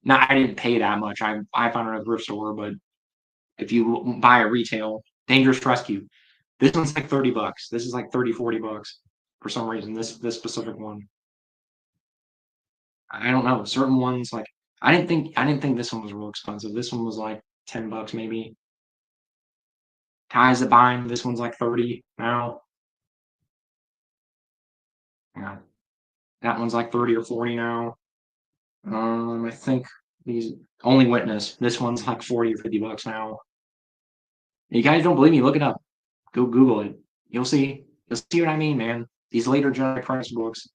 Speaker 2: Now I didn't pay that much. I found it at a thrift store, but if you buy a retail, Dangerous Rescue, this one's like $30. This is like 30, $40 for some reason. This specific one. I don't know. Certain ones like I didn't think this one was real expensive. This one was like $10 maybe. Ties that Bind, this one's like 30 now. Yeah. That one's like 30 or 40 now. I think these Only Witness. This one's like 40 or $50 now. You guys don't believe me? Look it up. Go Google it. You'll see. You'll see what I mean, man. These later Jedi Christ books.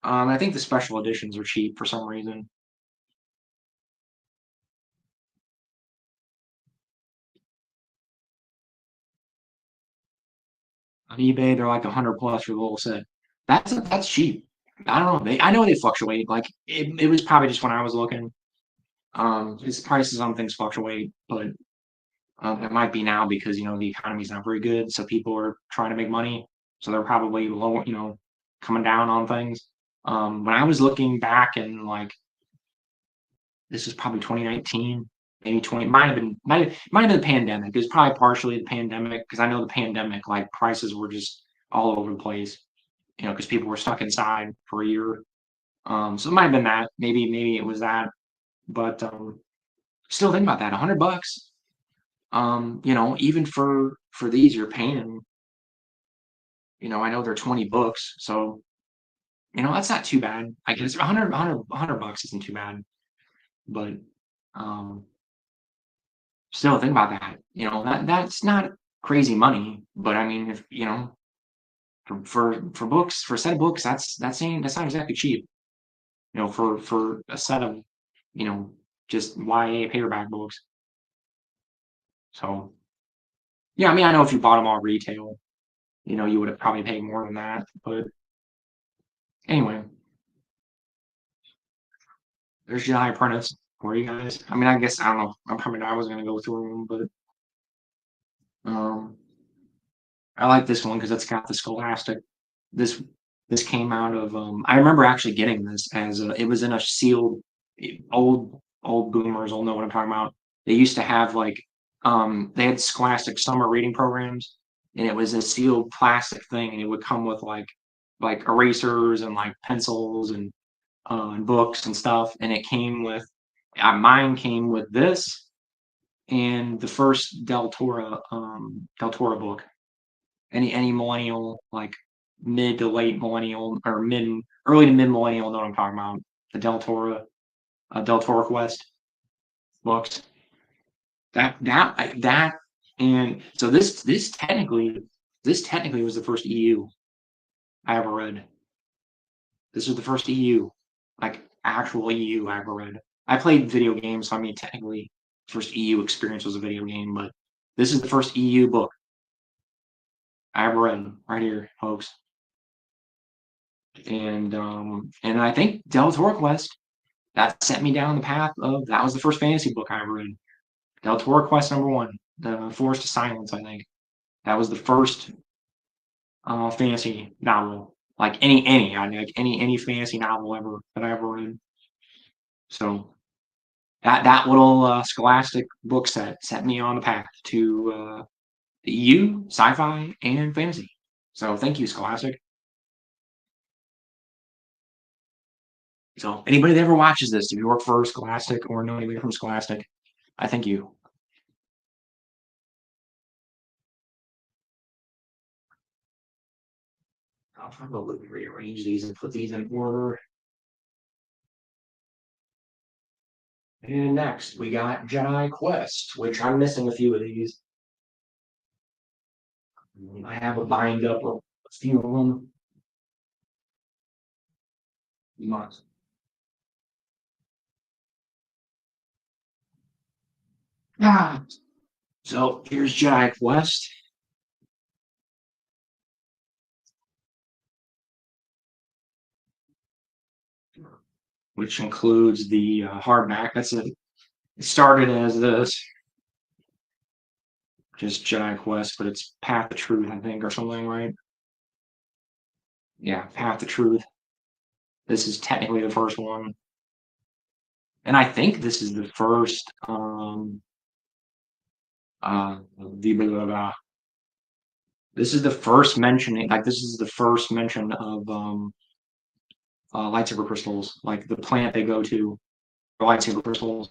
Speaker 2: I think the special editions are cheap for some reason. On eBay, they're like 100 plus for the whole set. That's cheap. I don't know. I know they fluctuate. Like it was probably just when I was looking. Its prices on things fluctuate, but it might be now because the economy's not very good, so people are trying to make money, so they're probably low, coming down on things. When I was looking back and like this was probably 2019, maybe 20, might have been the pandemic. It was probably partially the pandemic because I know the pandemic like prices were just all over the place, because people were stuck inside for a year. So it might have been that. Maybe it was that, but still think about that. $100. Even for these, you're paying. I know they're 20 books, so that's not too bad. I guess 100 bucks isn't too bad, but um, still think about that. That's not crazy money, but I mean, if for books for a set of books, that's not exactly cheap. For a set of you know just YA paperback books. So yeah, I mean, I know if you bought them all retail, you would have probably paid more than that. But anyway, there's Jedi Apprentice for you guys. I mean, I guess I don't know. I was gonna go through them, but um, I like this one because it's got the Scholastic. This this came out of I remember actually getting this as it was in a sealed old boomers will know what I'm talking about. They used to have like they had Scholastic summer reading programs, and it was a sealed plastic thing, and it would come with like erasers and like pencils and books and stuff, and it came with mine came with this and the first Del Toro book. Any millennial like mid to late millennial or mid early to mid millennial know what I'm talking about. The Del Toro Quest books. That and so this technically was the first EU I ever read. This is the first EU, like actual EU I ever read. I played video games, so I mean technically first EU experience was a video game, but this is the first EU book I ever read right here, folks. And I think Deltora Quest, that set me down the path of that was the first fantasy book I ever read. Deltora Quest #1, The Forest of Silence, I think. That was the first fantasy novel. Like any fantasy novel ever that I ever read. So that little Scholastic book set me on the path to the EU, sci-fi, and fantasy. So thank you, Scholastic. So anybody that ever watches this, if you work for Scholastic or know anybody from Scholastic, I thank you. I'll probably rearrange these and put these in order. And next, we got Jedi Quest, which I'm missing a few of these. I have a bind up of a few of them. Months. Ah. So here's Jedi Quest. Which includes the hardback. It started as this, just Jedi Quest, but it's Path of Truth, I think, or something, right? Yeah, Path of Truth. This is technically the first one, and I think this is the first the blah, blah, blah. This is the first mentioning, like this is the first mention of lightsaber crystals, like the plant they go to for lightsaber crystals.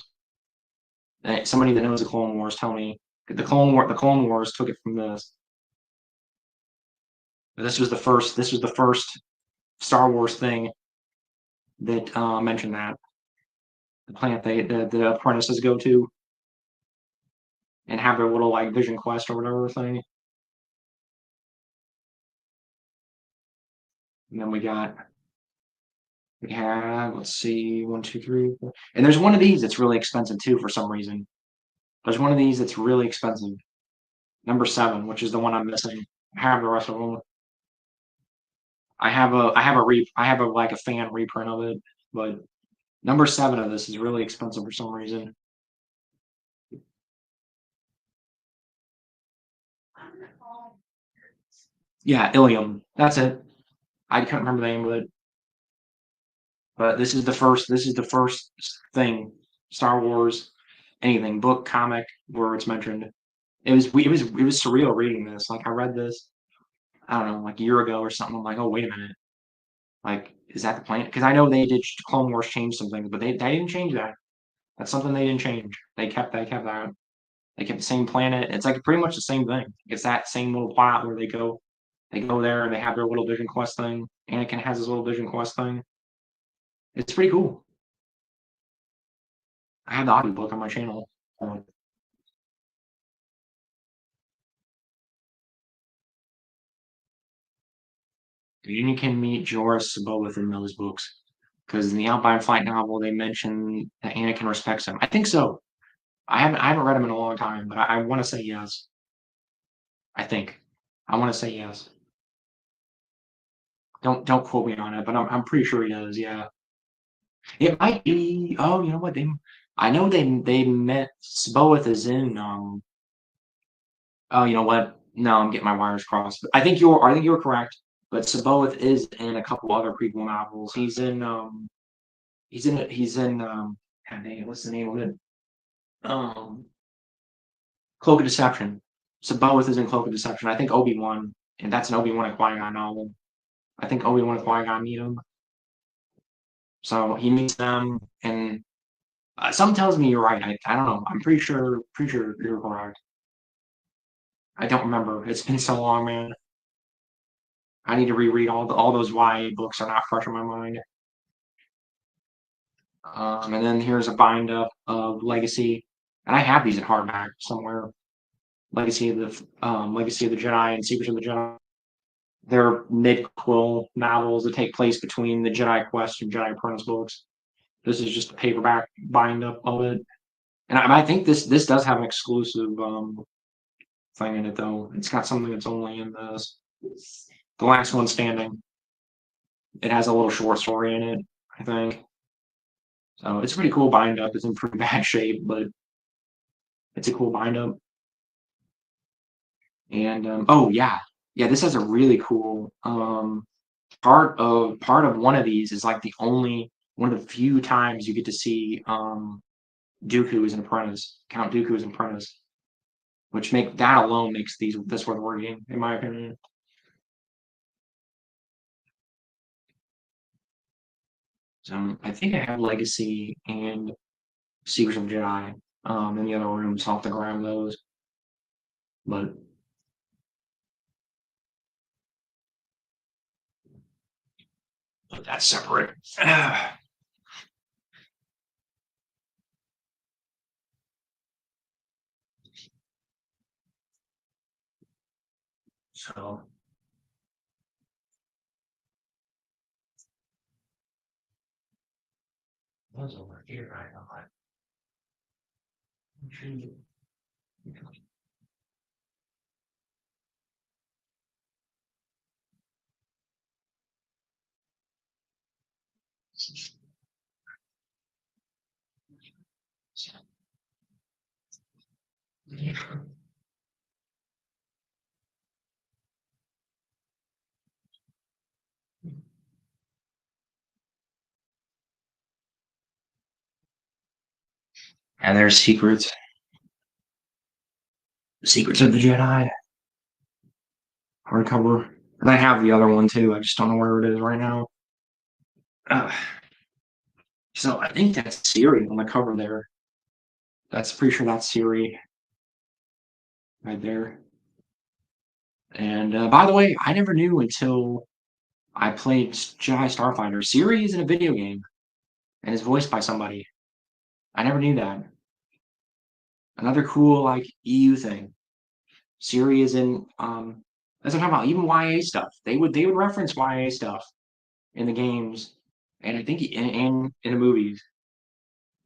Speaker 2: Somebody that knows the Clone Wars tell me the Clone Wars took it from this. This was the first. This was the first Star Wars thing that mentioned that the plant the apprentices go to and have their little like vision quest or whatever thing. And then we have, let's see, 1, 2, 3, 4. And there's one of these that's really expensive too for some reason. There's one of these that's really expensive. #7, which is the one I'm missing. I have the rest of them. I have a like a fan reprint of it, but #7 of this is really expensive for some reason. Yeah, Ilium. That's it. I couldn't remember the name of it. But this is the first thing, Star Wars, anything, book, comic, where it's mentioned. It was surreal reading this. Like I read this, I don't know, like a year ago or something. I'm like, oh wait a minute, like is that the plan? Because I know they did Clone Wars change some things, but they didn't change that. That's something they didn't change. They kept that. They kept the same planet. It's like pretty much the same thing. It's that same little plot where they go there and they have their little Vision Quest thing. Anakin has his little Vision Quest thing. It's pretty cool. I have the audiobook on my channel. You can meet Joruus C'baoth in those books because in the Outbound Flight novel they mention that Anakin respects him. I think so. I haven't read him in a long time, but I want to say yes. I think I want to say yes. Don't quote me on it, but I'm pretty sure he does. Yeah, it might be. Oh, you know what? I know they met. C'baoth is in. Oh, you know what? No, I'm getting my wires crossed. I think you're correct. But C'baoth is in a couple other prequel novels. God dang it, what's the name of it? Um, Cloak of Deception. C'baoth is in Cloak of Deception. I think Obi-Wan, and that's an Obi-Wan and Qui-Gon novel. I think Obi-Wan and Qui-Gon meet him. So he meets them, and something tells me you're right. I don't know. I'm pretty sure you're correct. I don't remember. It's been so long, man. I need to reread all those YA books are not fresh in my mind. And then here's a bind up of Legacy, and I have these in hardback somewhere. Legacy of the Jedi and Secrets of the Jedi. They're mid-quill novels that take place between the Jedi Quest and Jedi Apprentice books. This is just a paperback bind up of it, and I think this does have an exclusive thing in it though. It's got something that's only in this. The Last One Standing. It has a little short story in it, I think. So it's pretty cool bind up. It's in pretty bad shape, but it's a cool bind up. And oh yeah, yeah, this has a really cool part of one of these is like the only one of the few times you get to see Dooku as an apprentice, Count Dooku as an apprentice, which make that alone makes this worth reading, in my opinion. So I think I have Legacy and Secrets of Jedi in the other room, so I'll have to grab those. But put that separate. So what's over here? I know. And there's Secrets of the Jedi hardcover. And I have the other one too. I just don't know where it is right now. Uh, so I think that's Siri on the cover there. That's pretty sure that's Siri right there. And by the way, I never knew until I played Jedi Starfighter. Siri is in a video game and is voiced by somebody. I never knew that. Another cool like EU thing. Siri is in that's what I'm talking about. Even YA stuff. They would reference YA stuff in the games, and I think in the movies.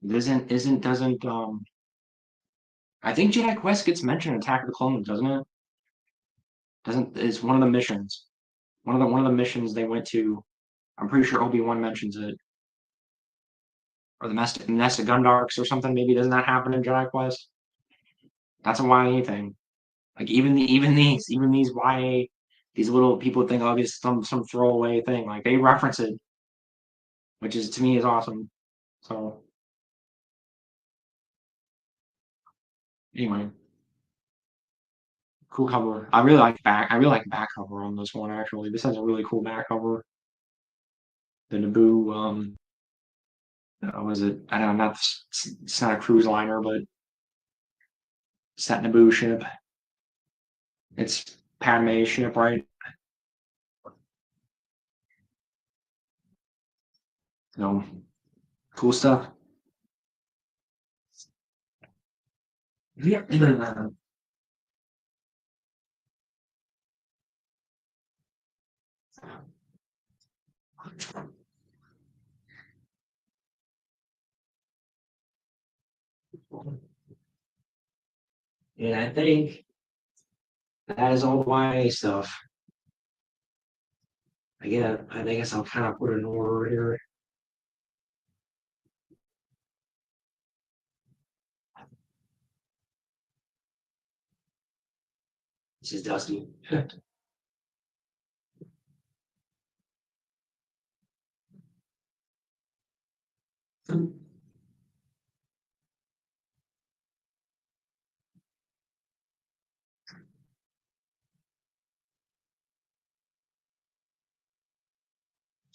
Speaker 2: Doesn't I think Jedi Quest gets mentioned in Attack of the Clones, doesn't it? Doesn't It's one of the missions. One of the missions they went to. I'm pretty sure Obi-Wan mentions it. Or the Nest of Gundarks or something. Maybe doesn't that happen in Jedi Quest? That's a YA thing. Like even these YA these little people think, oh, this is some throwaway thing. Like they reference it, which is to me is awesome. So anyway, cool cover. I really like the back cover on this one actually. This has a really cool back cover. The Naboo was it? I don't know, it's not a cruise liner, but it's that Naboo ship. It's Padme's ship, right? So cool stuff. Yeah. And I think that is all the YA stuff. Again, I guess I'll kind of put it in order here. This is Dusty.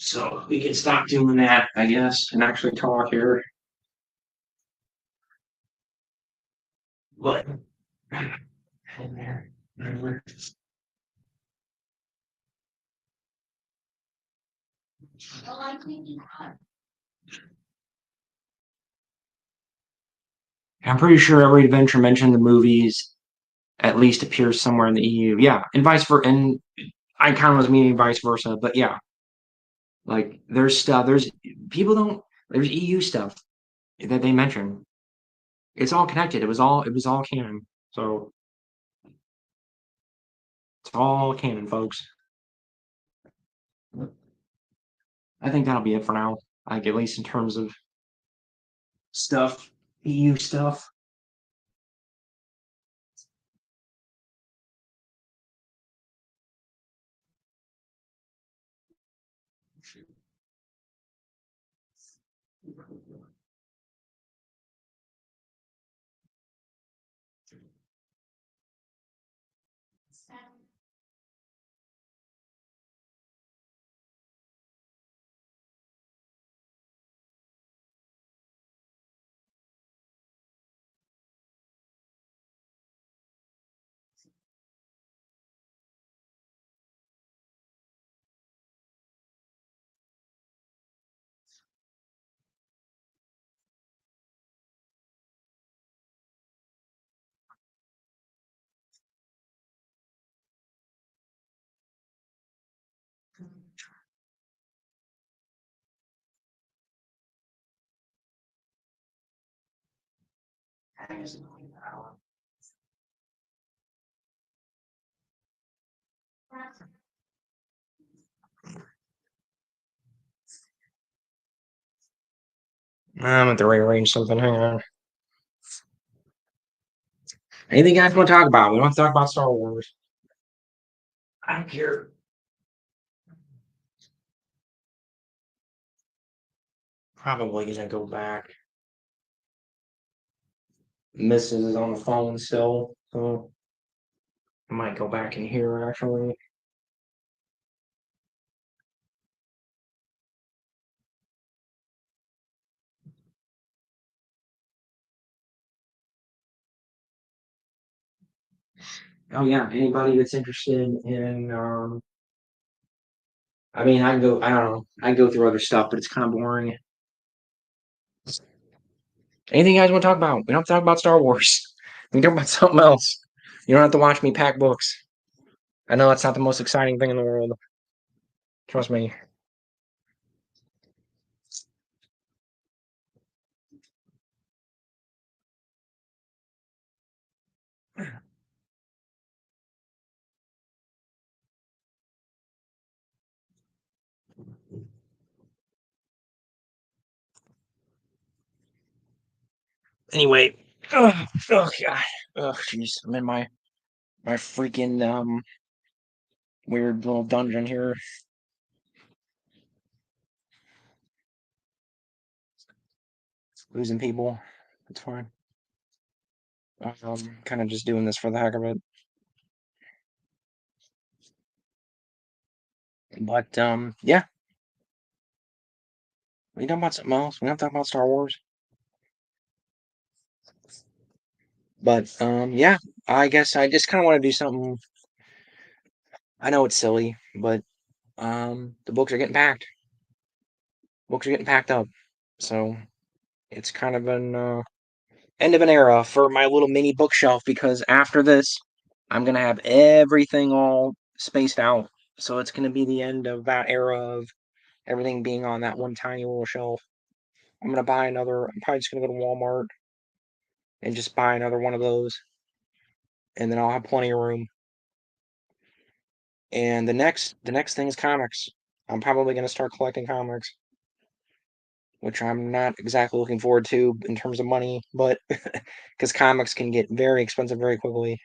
Speaker 2: So we can stop doing that, I guess, and actually talk here. But in there, whatever. I'm pretty sure every adventure mentioned in the movies at least appears somewhere in the EU. Yeah, and vice versa. And I kind of was meaning vice versa, but yeah, like there's stuff. There's people don't. There's EU stuff that they mention. It's all connected. It was all canon. So it's all canon, folks. I think that'll be it for now. Like at least in terms of stuff, EU stuff. I'm at the rearrange something. Hang on. Anything you guys want to talk about? We don't have to talk about Star Wars. I don't care. Probably gonna go back. Mrs. is on the phone still, so I might go back in here actually. Oh yeah, anybody that's interested in I mean I can go I don't know. I can go through other stuff, but it's kind of boring. Anything you guys want to talk about? We don't have to talk about Star Wars. We can talk about something else. You don't have to watch me pack books. I know that's not the most exciting thing in the world. Trust me. Anyway, oh god, oh jeez, I'm in my freaking weird little dungeon here. Losing people. It's fine. Kind of just doing this for the heck of it. But yeah, we talking about something else. We don't talk about Star Wars. But yeah, I guess I just kind of want to do something. I know it's silly, but the books are getting packed. Books are getting packed up, so it's kind of an end of an era for my little mini bookshelf because after this, I'm gonna have everything all spaced out. So it's gonna be the end of that era of everything being on that one tiny little shelf. I'm gonna buy another. I'm probably just gonna go to Walmart and just buy another one of those, and then I'll have plenty of room. And the next thing is comics. I'm probably gonna start collecting comics, which I'm not exactly looking forward to in terms of money, but because comics can get very expensive very quickly.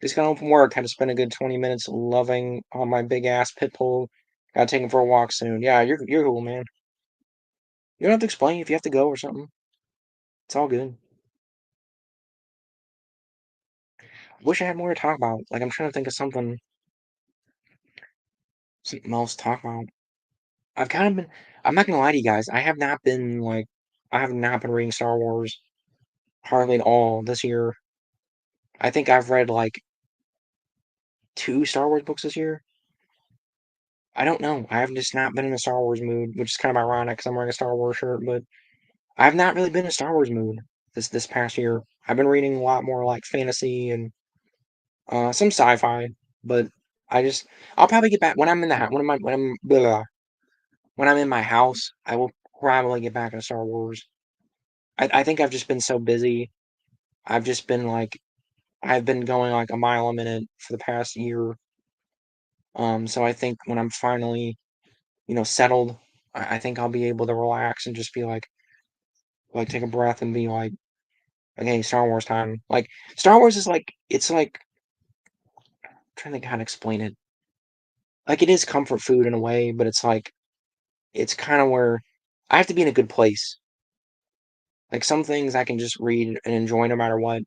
Speaker 2: Just got home from work, had to spend a good 20 minutes loving on my big ass pit bull. Gotta take him for a walk soon. Yeah, you're cool, man. You don't have to explain if you have to go or something. It's all good. Wish I had more to talk about. Like I'm trying to think of something else to talk about. I've kind of been. I'm not gonna lie to you guys. I have not been reading Star Wars hardly at all this year. I think I've read like two Star Wars books this year. I don't know. I have just not been in a Star Wars mood, which is kind of ironic because I'm wearing a Star Wars shirt. But I've not really been in a Star Wars mood.
Speaker 1: this past year. I've been reading a lot more like fantasy and some sci-fi, but I just I'll probably get back when I'm in the when I'm when I'm in my house. I will probably get back into Star Wars. I think I've just been so busy. I've just been like I've been going like a mile a minute for the past year. So I think when I'm finally, settled, I think I'll be able to relax and just be like take a breath and be like, okay, Star Wars time. Like Star Wars is like it's like I'm trying to think how to explain it. Like it is comfort food in a way, but it's like it's kind of where I have to be in a good place. Like some things I can just read and enjoy no matter what.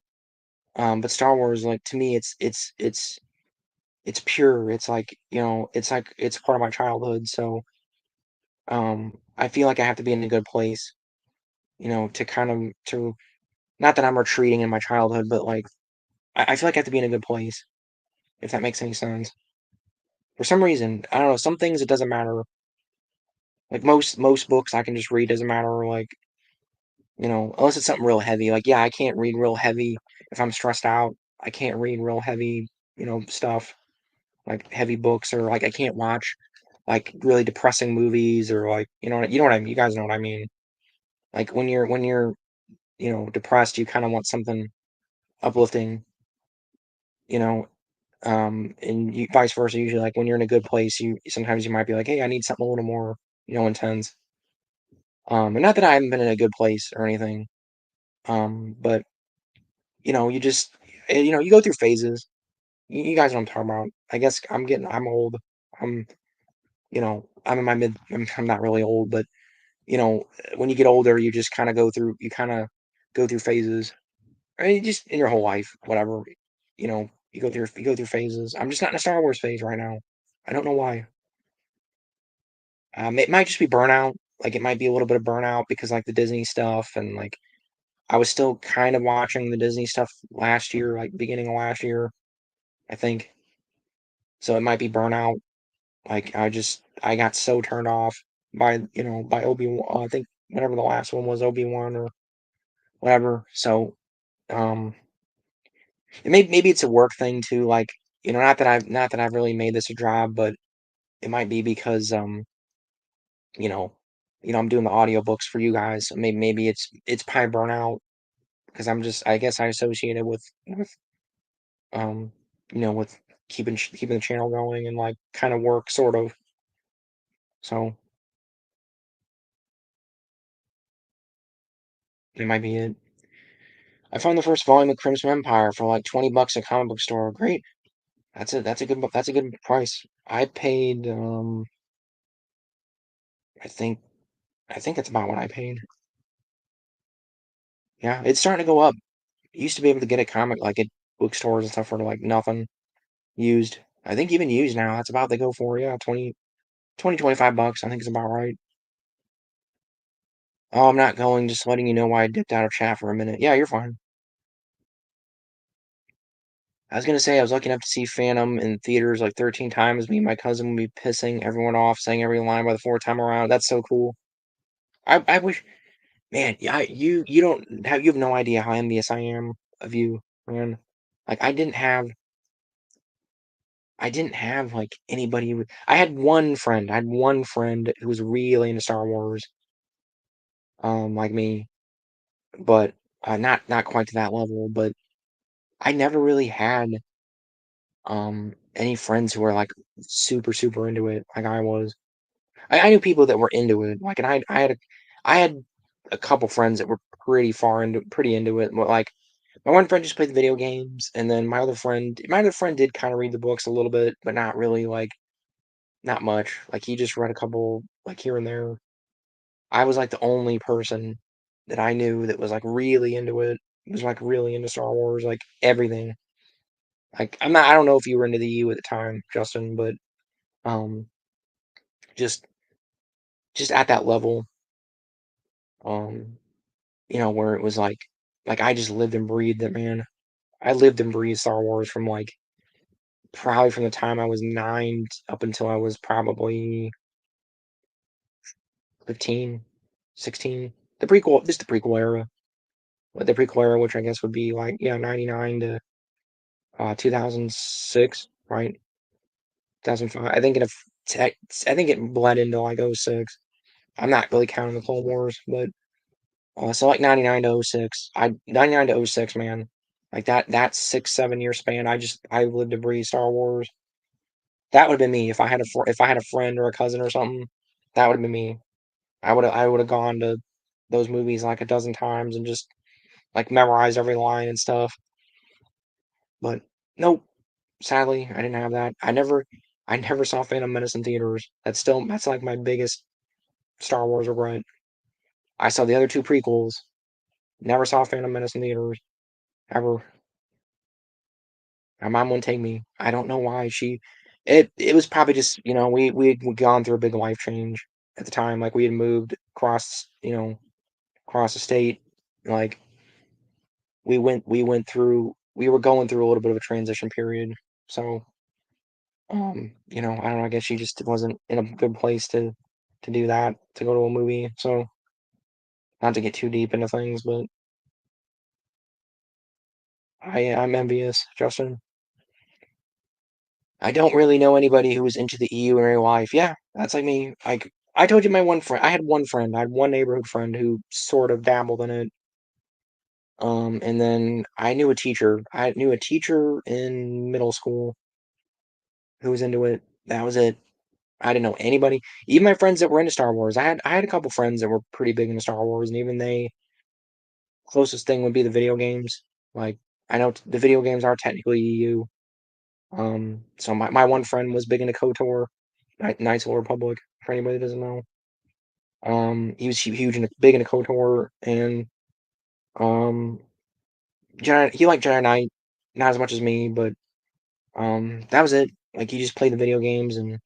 Speaker 1: But Star Wars, like to me, it's pure. It's like it's like it's part of my childhood. So I feel like I have to be in a good place, to kind of to not that I'm retreating in my childhood, but like I feel like I have to be in a good place, if that makes any sense. For some reason, I don't know. Some things it doesn't matter. Like most books I can just read doesn't matter. Like unless it's something real heavy. Like yeah, I can't read real heavy if I'm stressed out. I can't read real heavy, stuff like heavy books or like I can't watch like really depressing movies or like you know what I mean. You guys know what I mean. Like when you're depressed, you kind of want something uplifting, you know, and you vice versa. Usually, like when you're in a good place, you sometimes you might be like, hey, I need something a little more, intense. And not that I haven't been in a good place or anything, but you just, you go through phases. You guys know what I'm talking about. I guess I'm old. I'm, I'm in my mid. I'm not really old, but you know, when you get older, you kind of go through phases. I mean, just in your whole life, whatever, you go through phases. I'm just not in a Star Wars phase right now. I don't know why. It might just be burnout. Like it might be a little bit of burnout because like the Disney stuff and like I was still kind of watching the Disney stuff last year, like beginning of last year, I think. So it might be burnout. Like I got so turned off by Obi-Wan. I think whatever the last one was, Obi-Wan or whatever. So um and maybe it's a work thing too, like, not that I've really made this a job, but it might be because you know, I'm doing the audiobooks for you guys. So maybe it's probably burnout because I guess I associate it with um, with keeping the channel going and like kind of work sort of. So it might be it. I found the first volume of Crimson Empire for like $20 at a comic book store. Great. That's a good price. I paid I think I think that's about what I paid. Yeah, it's starting to go up. You used to be able to get a comic like at bookstores and stuff for like nothing used. I think even used now, that's about they go for, yeah, 25 bucks. I think is about right. Oh, I'm not going, just letting you know why I dipped out of chat for a minute. Yeah, you're fine. I was gonna say I was lucky enough to see Phantom in theaters like 13 times. Me and my cousin would be pissing everyone off, saying every line by the fourth time around. That's so cool. I wish, man. Yeah, you have no idea how envious I am of you, man. Like I didn't have like anybody. I had one friend who was really into Star Wars, like me, but not quite to that level. But I never really had any friends who were like super super into it, like I was. I knew people that were into it, like, and I had a couple friends that were pretty into it. But like my one friend just played the video games, and then my other friend did kind of read the books a little bit, but not really like not much. Like he just read a couple like here and there. I was like the only person that I knew that was like really into it. Was like really into Star Wars, like everything. Like I don't know if you were into the U at the time, Justin, but um just just at that level, um, where it was like I just lived and breathed it, man. I lived and breathed Star Wars from like probably from the time I was 9 up until I was probably 15, 16. Just the prequel era.
Speaker 3: with the prequel era, which I guess would be like, yeah, 99 to 2006, right? 2005. I think it bled into like '06. I'm not really counting the Clone Wars, but so like 99 to '06. 99 to '06, man. Like that 6, 7 year span. I lived to breathe Star Wars. That would have been me if if I had a friend or a cousin or something. That would have been me. I would have gone to those movies like a dozen times and just like memorized every line and stuff. But nope, sadly, I didn't have that. I never saw Phantom Menace in theaters. That's like my biggest Star Wars regret. I saw the other two prequels. Never saw Phantom Menace in theaters ever. My mom wouldn't take me. I don't know why. It was probably just we'd gone through a big life change at the time. Like we had moved across across the state. Like we were going through a little bit of a transition period. So I don't know. I guess she just wasn't in a good place to do that to go to a movie. So not to get too deep into things, but I'm envious, Justin. I don't really know anybody who was into the EU in real life. Yeah, that's like me. Like I told you, my one friend. I had one friend. I had one neighborhood friend who sort of dabbled in it. And then I knew a teacher. I knew a teacher in middle school who was into it. That was it. I didn't know anybody. Even my friends that were into Star Wars. I had a couple friends that were pretty big into Star Wars, and even they closest thing would be the video games. Like I know the video games are technically EU. So my one friend was big into KOTOR, Knights of the Republic. For anybody that doesn't know, he was big into KOTOR, and um, he liked Jedi Knight, not as much as me, but that was it. Like he just played the video games, and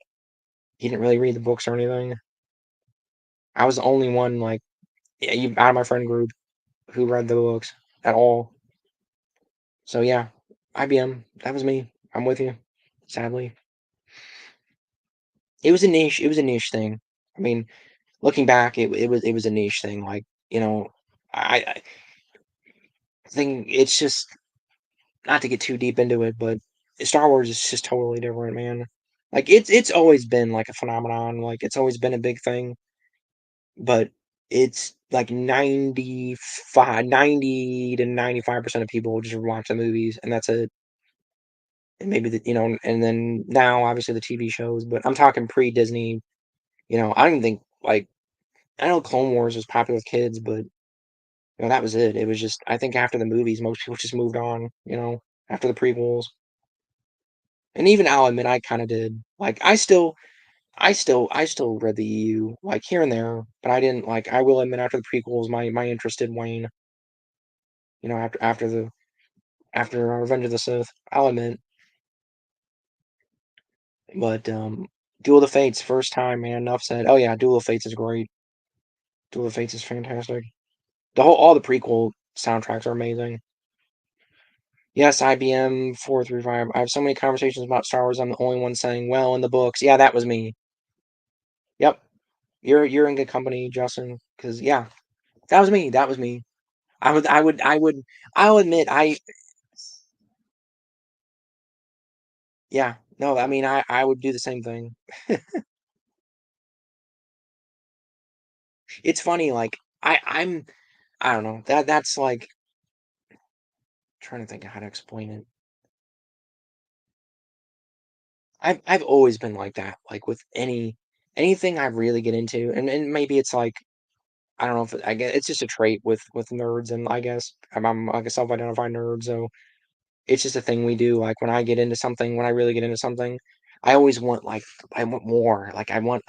Speaker 3: he didn't really read the books or anything. I was the only one like out of my friend group who read the books at all. So yeah, IBM. That was me. I'm with you. Sadly, it was a niche. It was a niche thing. I mean, looking back, it was a niche thing. Like I think it's just not to get too deep into it, but Star Wars is just totally different, man. Like it's always been like a phenomenon. Like it's always been a big thing, but it's like 90 to 95% of people just watch the movies and that's it. And maybe and then now obviously the TV shows, but I'm talking pre-Disney. I don't even think like I know Clone Wars was popular with kids, but that was it. It was just I think after the movies, most people just moved on. After the prequels, and even I'll admit I kind of did. Like I still read the EU like here and there, but I didn't like. I will admit after the prequels, my interest did wane. After Revenge of the Sith, I'll admit. But Duel of the Fates, first time, man. Enough said. Oh yeah, Duel of Fates is great. Duel of Fates is fantastic. All the prequel soundtracks are amazing. Yes, IBM 435. I have so many conversations about Star Wars. I'm the only one saying, "Well, in the books." Yeah, that was me. Yep, you're in good company, Justin. Because yeah, that was me. That was me. I would. I'll admit. Yeah. No, I mean, I would do the same thing. It's funny. Like I don't know. That's like trying to think of how to explain it. I've always been like that. Like with anything I really get into, and maybe it's like I don't know if I guess it's just a trait with nerds, and I guess I'm like a self-identified nerd, so it's just a thing we do. Like when I get into something, when I really get into something, I always want like I want more. Like I want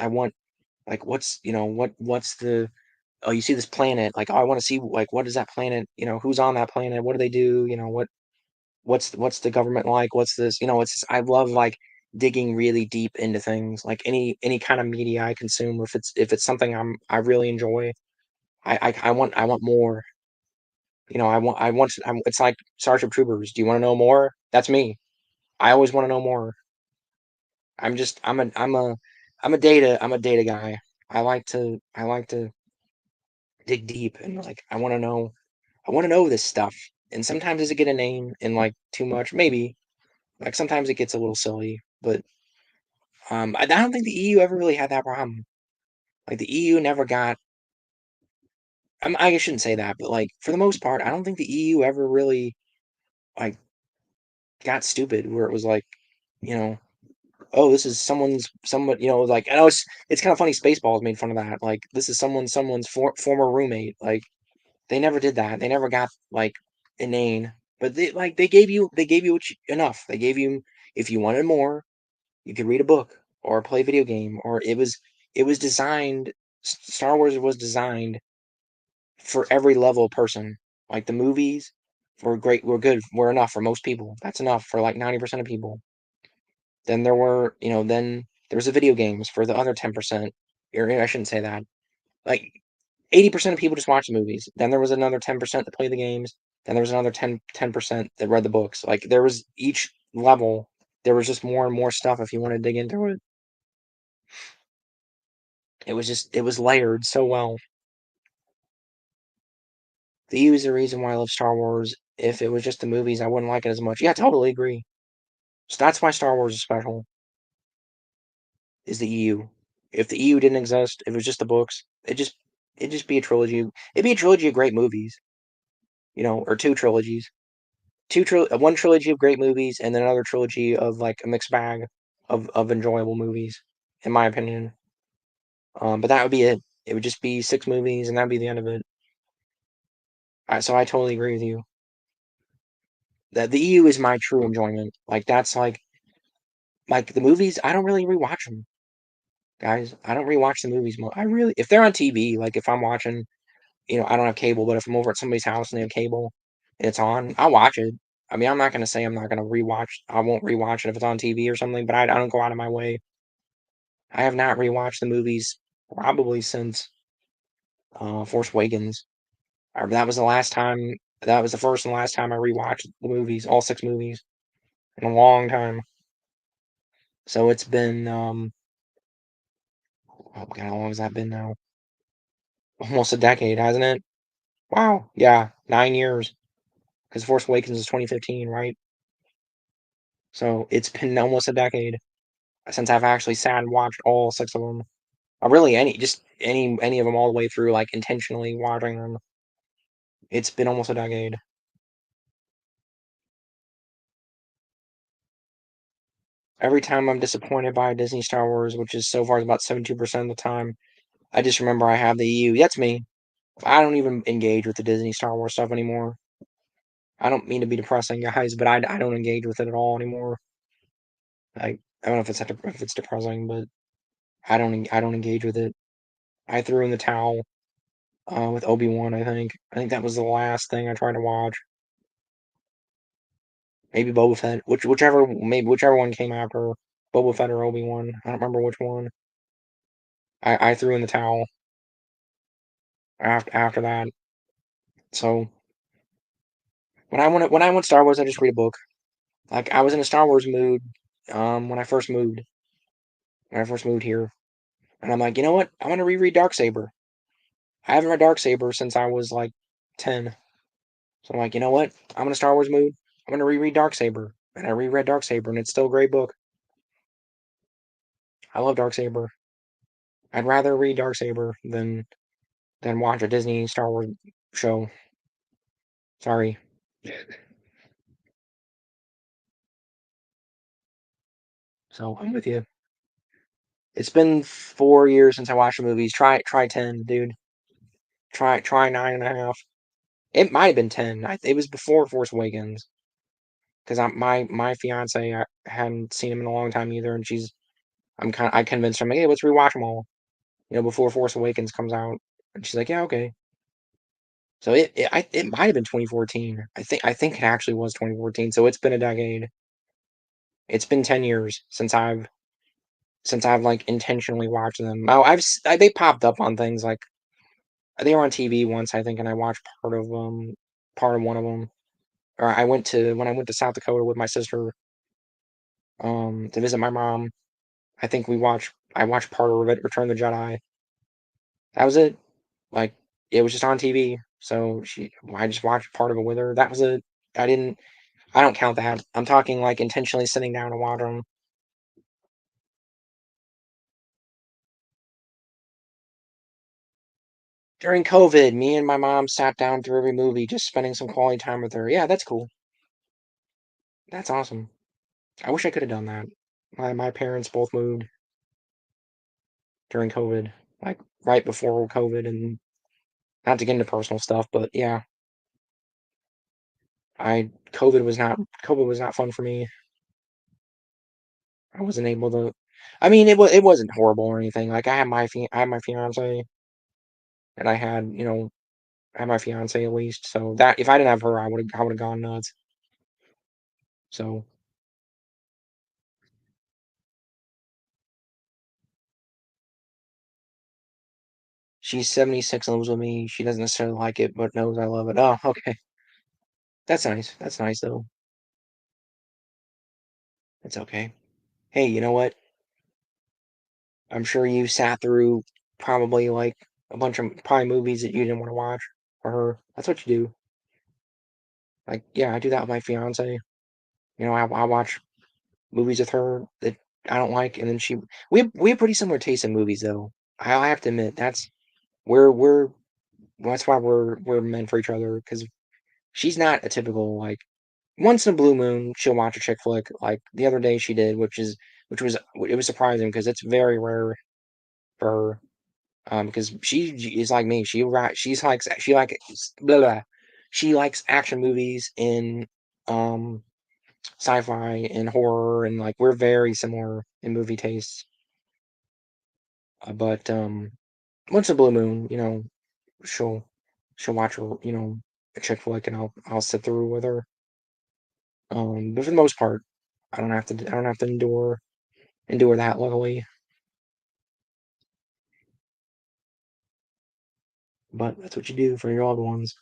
Speaker 3: like what's the oh you see this planet like oh I want to see like what is that planet who's on that planet, what do they do, what's the government like, what's this, I love like digging really deep into things like any kind of media I consume, if it's something I really enjoy. I want more. It's like Starship Troopers. Do you want to know more? That's me. I always want to know more. I'm just I'm a data guy. I like to dig deep and like I want to know I want to know this stuff. And sometimes does it get a name and like too much? Maybe. Like sometimes it gets a little silly, but I don't think the EU ever really had that problem. Like the EU never got. I shouldn't say that, but like for the most part, I don't think the EU ever really like got stupid where it was like, you know, oh, this is someone, like I know it's kind of funny. Spaceballs made fun of that. Like this is someone's former roommate. Like they never did that. They never got like inane. But they gave you enough. They gave you if you wanted more, you could read a book or play a video game or it was designed. Star Wars was designed for every level of person. Like the movies were great, were good, were enough for most people. That's enough for like 90% of people. Then then there was the video games for the other 10%. Or I shouldn't say that. Like 80% of people just watch the movies. Then there was another 10% that play the games. Then there was another 10% that read the books. Like there was each level, there was just more and more stuff if you want to dig into it. It was layered so well. The EU is the reason why I love Star Wars. If it was just the movies, I wouldn't like it as much. Yeah, I totally agree. So that's why Star Wars is special. Is the EU. If the EU didn't exist, if it was just the books, it'd just be a trilogy. It'd be a trilogy of great movies, or two trilogies. One trilogy of great movies and then another trilogy of like a mixed bag of enjoyable movies, in my opinion. But that would be it. It would just be 6 movies and that'd be the end of it. So I totally agree with you. That the EU is my true enjoyment. Like that's like the movies. I don't really rewatch them, guys. I don't rewatch the movies. If they're on TV, like if I'm watching, I don't have cable, but if I'm over at somebody's house and they have cable and it's on, I'll watch it. I mean, I'm not gonna say I'm not gonna rewatch. I won't rewatch it if it's on TV or something, but I don't go out of my way. I have not rewatched the movies probably since Force Awakens. That was the last time. That was the first and last time I rewatched the movies, all 6 movies, in a long time. So it's been oh god, how long has that been now? Almost a decade, hasn't it? Wow, yeah, 9 years. Because Force Awakens is 2015, right? So it's been almost a decade since I've actually sat and watched all 6 of them. Really, any of them all the way through, like intentionally watching them. It's been almost a decade. Every time I'm disappointed by Disney Star Wars, which is so far about 72% of the time, I just remember I have the EU. That's me. I don't even engage with the Disney Star Wars stuff anymore. I don't mean to be depressing, guys, but I don't engage with it at all anymore. I don't know if it's depressing, but I don't engage with it. I threw in the towel with Obi-Wan. I think that was the last thing I tried to watch. Maybe Boba Fett, whichever one came after Boba Fett or Obi-Wan. I don't remember which one. I threw in the towel after that. So when I want Star Wars, I just read a book. Like I was in a Star Wars mood when I first moved. When I first moved here, and I'm like, you know what? I want to reread Darksaber. I haven't read Darksaber since I was like 10. So I'm like, you know what? I'm in a Star Wars mood. I'm gonna reread Darksaber, and I reread Darksaber, and it's still a great book. I love Darksaber. I'd rather read Darksaber than watch a Disney Star Wars show. Sorry. So I'm with you. It's been 4 years since I watched the movies. Try 10, dude. Try 9.5. It might have been 10. It was before Force Awakens. Because my fiance, I hadn't seen him in a long time either, and I convinced her, I'm like, hey, let's rewatch them all. Before Force Awakens comes out, and she's like, yeah, okay. So it might have been 2014. I think it actually was 2014. So it's been a decade. It's been 10 years since I've like intentionally watched them. Oh, they popped up on things like they were on TV once, I think, and I watched part of one of them. Or when I went to South Dakota with my sister, to visit my mom. I think I watched part of Return of the Jedi. That was it. Like it was just on TV. So I just watched part of it with her. That was a, I didn't, I don't count that. I'm talking like intentionally sitting down to watch them. During COVID, me and my mom sat down through every movie, just spending some quality time with her. Yeah, that's cool. That's awesome. I wish I could have done that. My parents both moved during COVID, like right before COVID, and not to get into personal stuff, but yeah, I COVID was not fun for me. I wasn't able to. I mean, it wasn't horrible or anything. Like I had my fiance, and I had my fiance at least. So that if I didn't have her, I would have gone nuts. So she's 76 and lives with me. She doesn't necessarily like it, but knows I love it. Oh, okay. That's nice. That's nice though. It's okay. Hey, you know what? I'm sure you sat through probably like a bunch of probably movies that you didn't want to watch for her. That's what you do. Like, yeah, I do that with my fiance. I watch movies with her that I don't like, and then we have pretty similar tastes in movies though. I have to admit we're that's why we're meant for each other because she's not a typical like once in a blue moon she'll watch a chick flick like the other day she did, which was it was surprising because it's very rare for her. Because she is like me. She like blah, blah. She likes action movies and um sci-fi and horror and like we're very similar in movie tastes. But once a blue moon, she'll she'll watch a chick flick and I'll sit through with her. But for the most part, I don't have to endure that luckily. But that's what you do for your loved ones.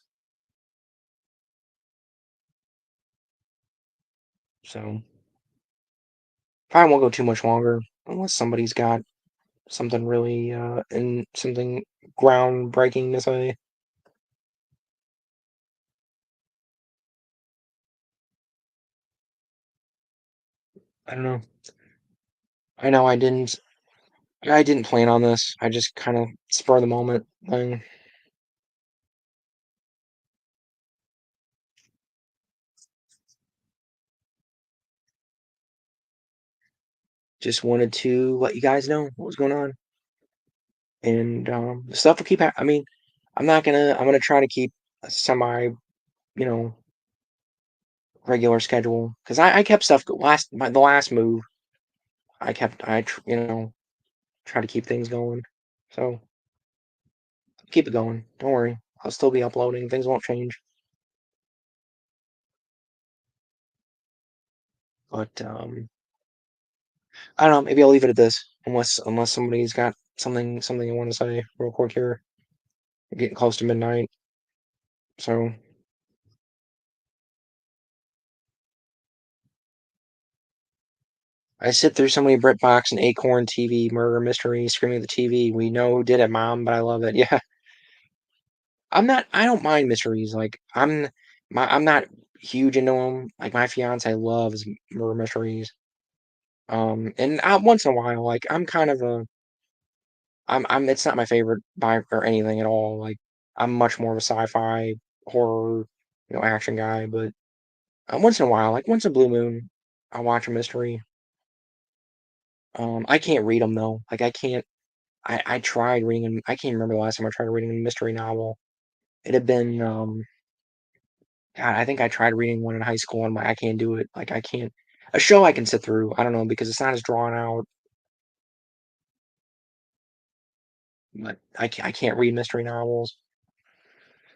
Speaker 3: So probably won't go too much longer unless somebody's got something really and something groundbreaking to say. I don't know. I know I didn't plan on this. I just kind of spur of the moment thing. Just wanted to let you guys know what was going on, and the stuff will keep. I mean, I'm gonna try to keep a semi, you know, regular schedule because I kept stuff the last move. Try to keep things going. So keep it going. Don't worry. I'll still be uploading. Things won't change. But I don't know. Maybe I'll leave it at this, unless somebody's got something you want to say real quick here. We're getting close to midnight, so I sit through so many BritBox and Acorn TV murder mysteries, screaming at the TV. We know who did it, Mom, but I love it. Yeah, I'm not. I don't mind mysteries. Like I'm not huge into them. Like my fiance loves murder mysteries. And once in a while, like I'm kind of a I'm it's not my favorite by or anything at all. Like I'm much more of a sci-fi horror, action guy. But once in a while, like once a blue moon, I'll watch a mystery. I can't read them though. Like I can't. I tried reading. I can't remember the last time I tried reading a mystery novel. It had been God. I think I tried reading one in high school, and I can't do it. Like I can't. A show I can sit through. I don't know because it's not as drawn out. But I can't read mystery novels.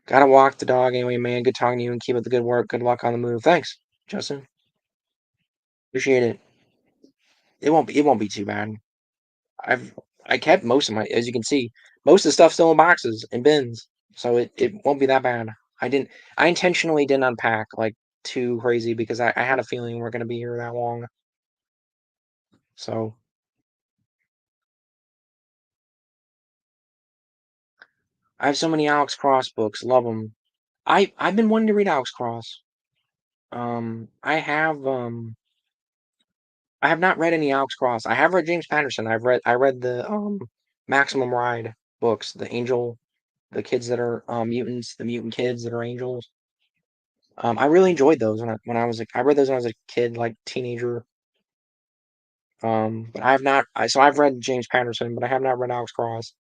Speaker 3: Gotta walk the dog anyway, man. Good talking to you and keep up the good work. Good luck on the move. Thanks, Justin. Appreciate it. It won't be too bad. I kept most of my as you can see, most of the stuff still in boxes and bins. So it won't be that bad. I intentionally didn't unpack like too crazy because I had a feeling we're gonna be here that long. So I have so many Alex Cross books. Love them. I've been wanting to read Alex Cross. I have not read any Alex Cross. I have read James Patterson. I read the Maximum Ride books, the kids that are mutants, the mutant kids that are angels. I really enjoyed those when I was like I read those when I was a kid, like teenager. But I have not. So I've read James Patterson, but I have not read Alex Cross.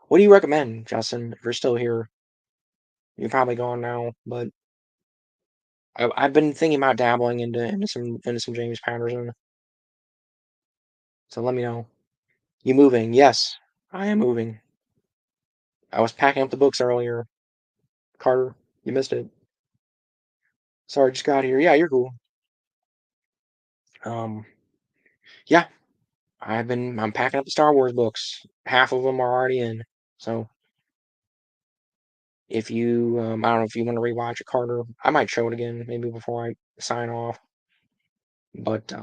Speaker 3: What do you recommend, Justin? If you're still here, you're probably gone now. But I've been thinking about dabbling into some James Patterson. So let me know. You moving? Yes, I am moving. I was packing up the books earlier. Carter, you missed it. Sorry, just got here. Yeah, you're cool. Um, yeah, I'm packing up the Star Wars books. Half of them are already in. So if you, I don't know if you want to rewatch it, Carter. I might show it again maybe before I sign off. But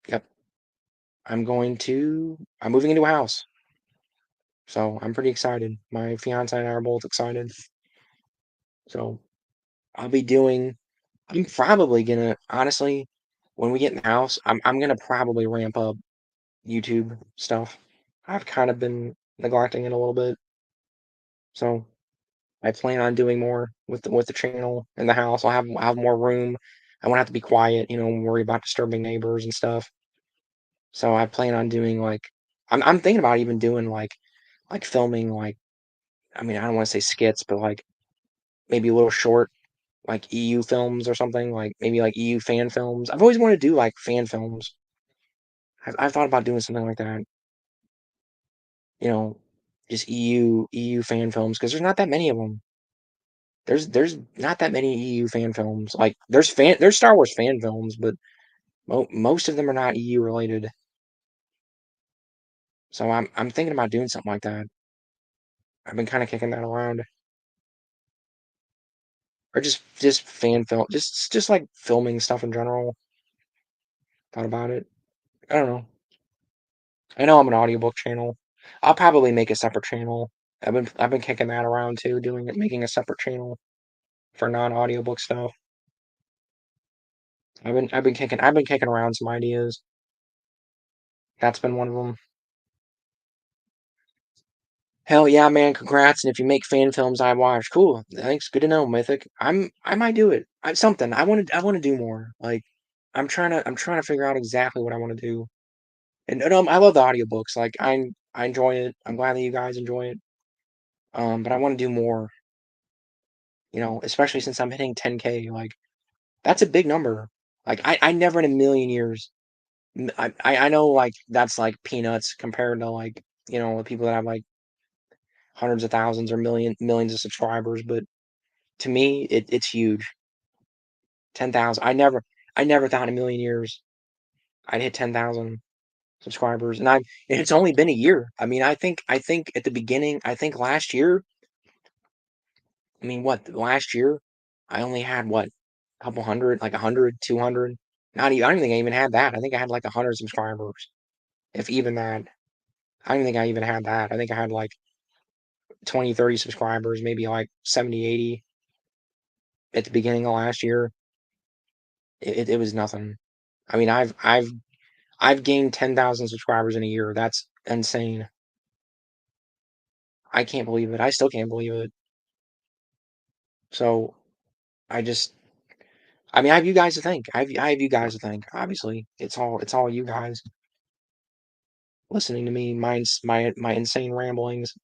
Speaker 3: yep, I'm moving into a house. So I'm pretty excited. My fiance and I are both excited. So I'm probably gonna honestly, when we get in the house, I'm gonna probably ramp up YouTube stuff. I've kind of been neglecting it a little bit. So I plan on doing more with the channel in the house. I'll have more room. I won't have to be quiet, worry about disturbing neighbors and stuff. So I plan on doing like I'm thinking about even doing like filming like I mean I don't want to say skits, but like maybe a little short like EU films or something, like maybe like EU fan films. I've always wanted to do like fan films. I've thought about doing something like that, you know, just EU fan films because there's not that many of them. There's not that many EU fan films. Like there's Star Wars fan films, but most of them are not EU related. So I'm thinking about doing something like that. I've been kind of kicking that around, or just fan film, just like filming stuff in general. Thought about it. I don't know. I know I'm an audiobook channel. I'll probably make a separate channel. I've been kicking that around too, making a separate channel for non-audiobook stuff. I've been kicking around some ideas. That's been one of them. Hell yeah, man! Congrats! And if you make fan films, I watch. Cool. Thanks. Good to know, Mythic. I might do it. Something. I want to do more. Like I'm trying to figure out exactly what I want to do. And I love the audiobooks. Like I enjoy it. I'm glad that you guys enjoy it. But I want to do more. Especially since I'm hitting 10K. Like that's a big number. Like I never in a million years. I know like that's like peanuts compared to like the people that have like hundreds of thousands or millions of subscribers, but to me it's huge. 10,000. I never thought in a million years I'd hit 10,000 subscribers, and it's only been a year. I mean, I think at the beginning, I think last year. I mean, what last year? I only had what a couple hundred, like 100, 200. Not even. I don't even think I even had that. I think I had like 100 subscribers, if even that. I don't think I even had that. I think I had like 20, 30 subscribers, maybe like 70, 80 at the beginning of last year. It was nothing. I mean, I've gained 10,000 subscribers in a year. That's insane. I can't believe it. I still can't believe it. So I just, I mean, I have you guys to thank. I have you guys to thank. Obviously, it's all you guys listening to me, my insane ramblings.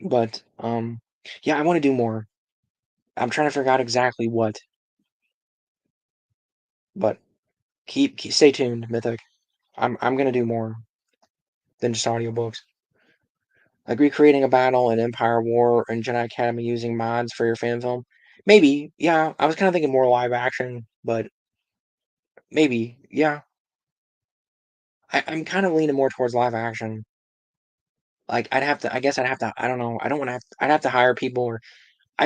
Speaker 3: But yeah, I want to do more. I'm trying to figure out exactly what, but stay tuned, Mythic. I'm gonna do more than just audiobooks. Like recreating a battle in Empire War and Jedi Academy using mods for your fan film. Maybe, yeah. I was kind of thinking more live action, but maybe, yeah. I'm kind of leaning more towards live action. Like I guess I'd have to. I don't know. I don't want to. I'd have to hire people, or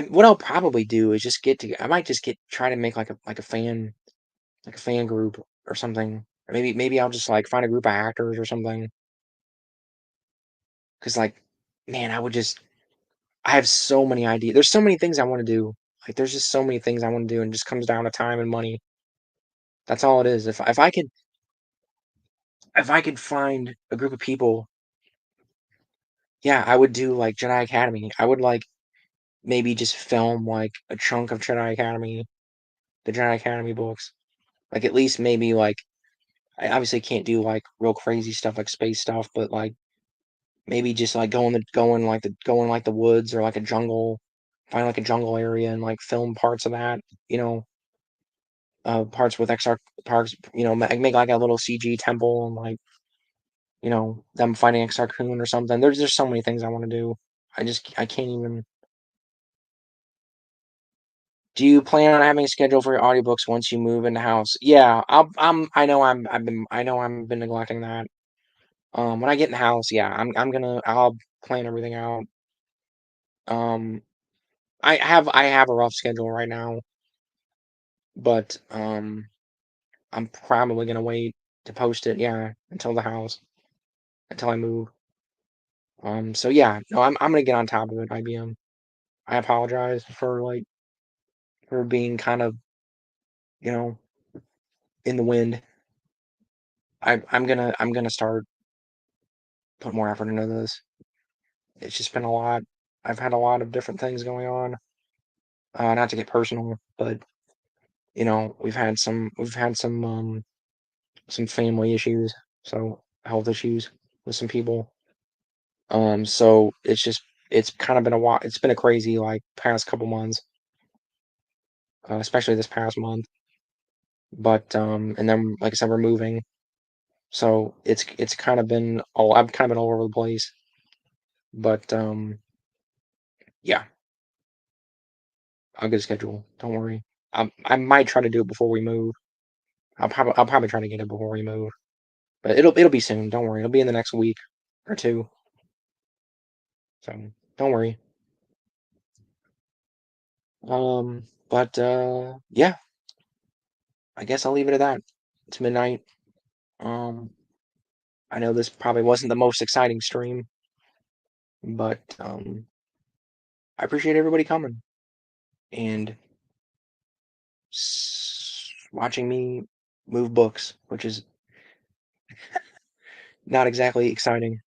Speaker 3: what I'll probably do is just I might just try to make like a fan group or something. Or maybe I'll just like find a group of actors or something. Because, like, man, I have so many ideas. There's so many things I want to do. Like, there's just so many things I want to do, and it just comes down to time and money. That's all it is. If I could find a group of people, yeah, I would do like Jedi Academy. I would like maybe just film like a chunk of Jedi Academy, the Jedi Academy books. Like at least maybe like I obviously can't do like real crazy stuff like space stuff, but like maybe just like go in like the woods or like a jungle, find like a jungle area and like film parts of that, you know, parts with XR parks, you know, make like a little CG temple and like, you know, them fighting Exar Kun or something. There's just so many things I want to do. I can't even. Do you plan on having a schedule for your audiobooks once you move in the house? Yeah, I know I've been neglecting that. When I get in the house, yeah, I'll plan everything out. Um, I have a rough schedule right now, but I'm probably gonna wait to post it, yeah, until I move. So yeah, no, I'm gonna get on top of it, IBM. I apologize for being kind of, you know, in the wind. I'm gonna start put more effort into this. It's just been a lot. I've had a lot of different things going on. Not to get personal, but you know, some family issues, so health issues with some people. So it's kind of been a while. It's been a crazy like past couple months, especially this past month. But and then like I said, we're moving, so it's kind of been all I've kind of been all over the place. But yeah, I'll get a schedule. Don't worry. I might try to do it before we move. I'll probably try to get it before we move. But it'll be soon. Don't worry. It'll be in the next week or two. So don't worry. But yeah, I guess I'll leave it at that. It's midnight. Um, I know this probably wasn't the most exciting stream, but I appreciate everybody coming and watching me move books, which is not exactly exciting.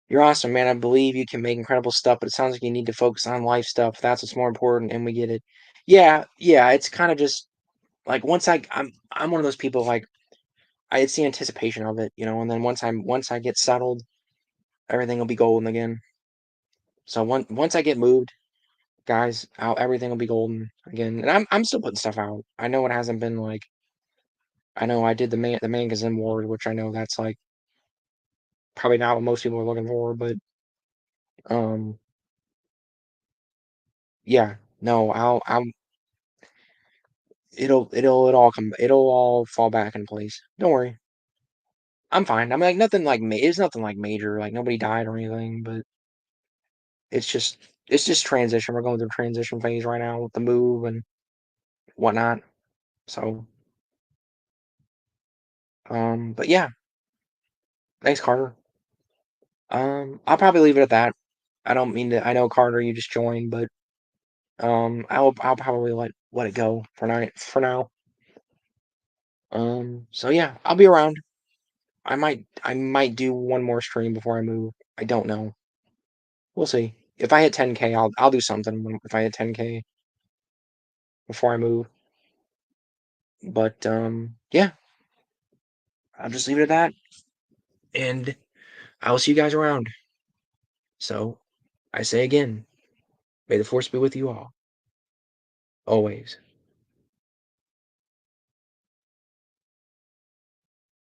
Speaker 3: You're awesome, man. I believe you can make incredible stuff, but it sounds like you need to focus on life stuff. That's what's more important, and we get it. Yeah, yeah. It's kind of just like I'm one of those people like it's the anticipation of it, you know, and then once I get settled, everything will be golden again. So once I get moved, guys, everything will be golden again. And I'm still putting stuff out. I know it hasn't been like I know I did the Magazine Ward, which I know that's like probably not what most people are looking for, but um yeah, no, I'll it'll all fall back in place. Don't worry. I'm fine. I'm like nothing like it's nothing like major, like nobody died or anything, but it's just it's just transition. We're going through transition phase right now with the move and whatnot. So but yeah, thanks, Carter. I'll probably leave it at that. I don't mean to I know Carter you just joined, but I'll probably let it go for now. So yeah, I'll be around. I might do one more stream before I move. I don't know. We'll see. If I hit 10K, I'll do something if I hit 10K before I move. But yeah, I'll just leave it at that. And I will see you guys around. So I say again, may the force be with you all. Always.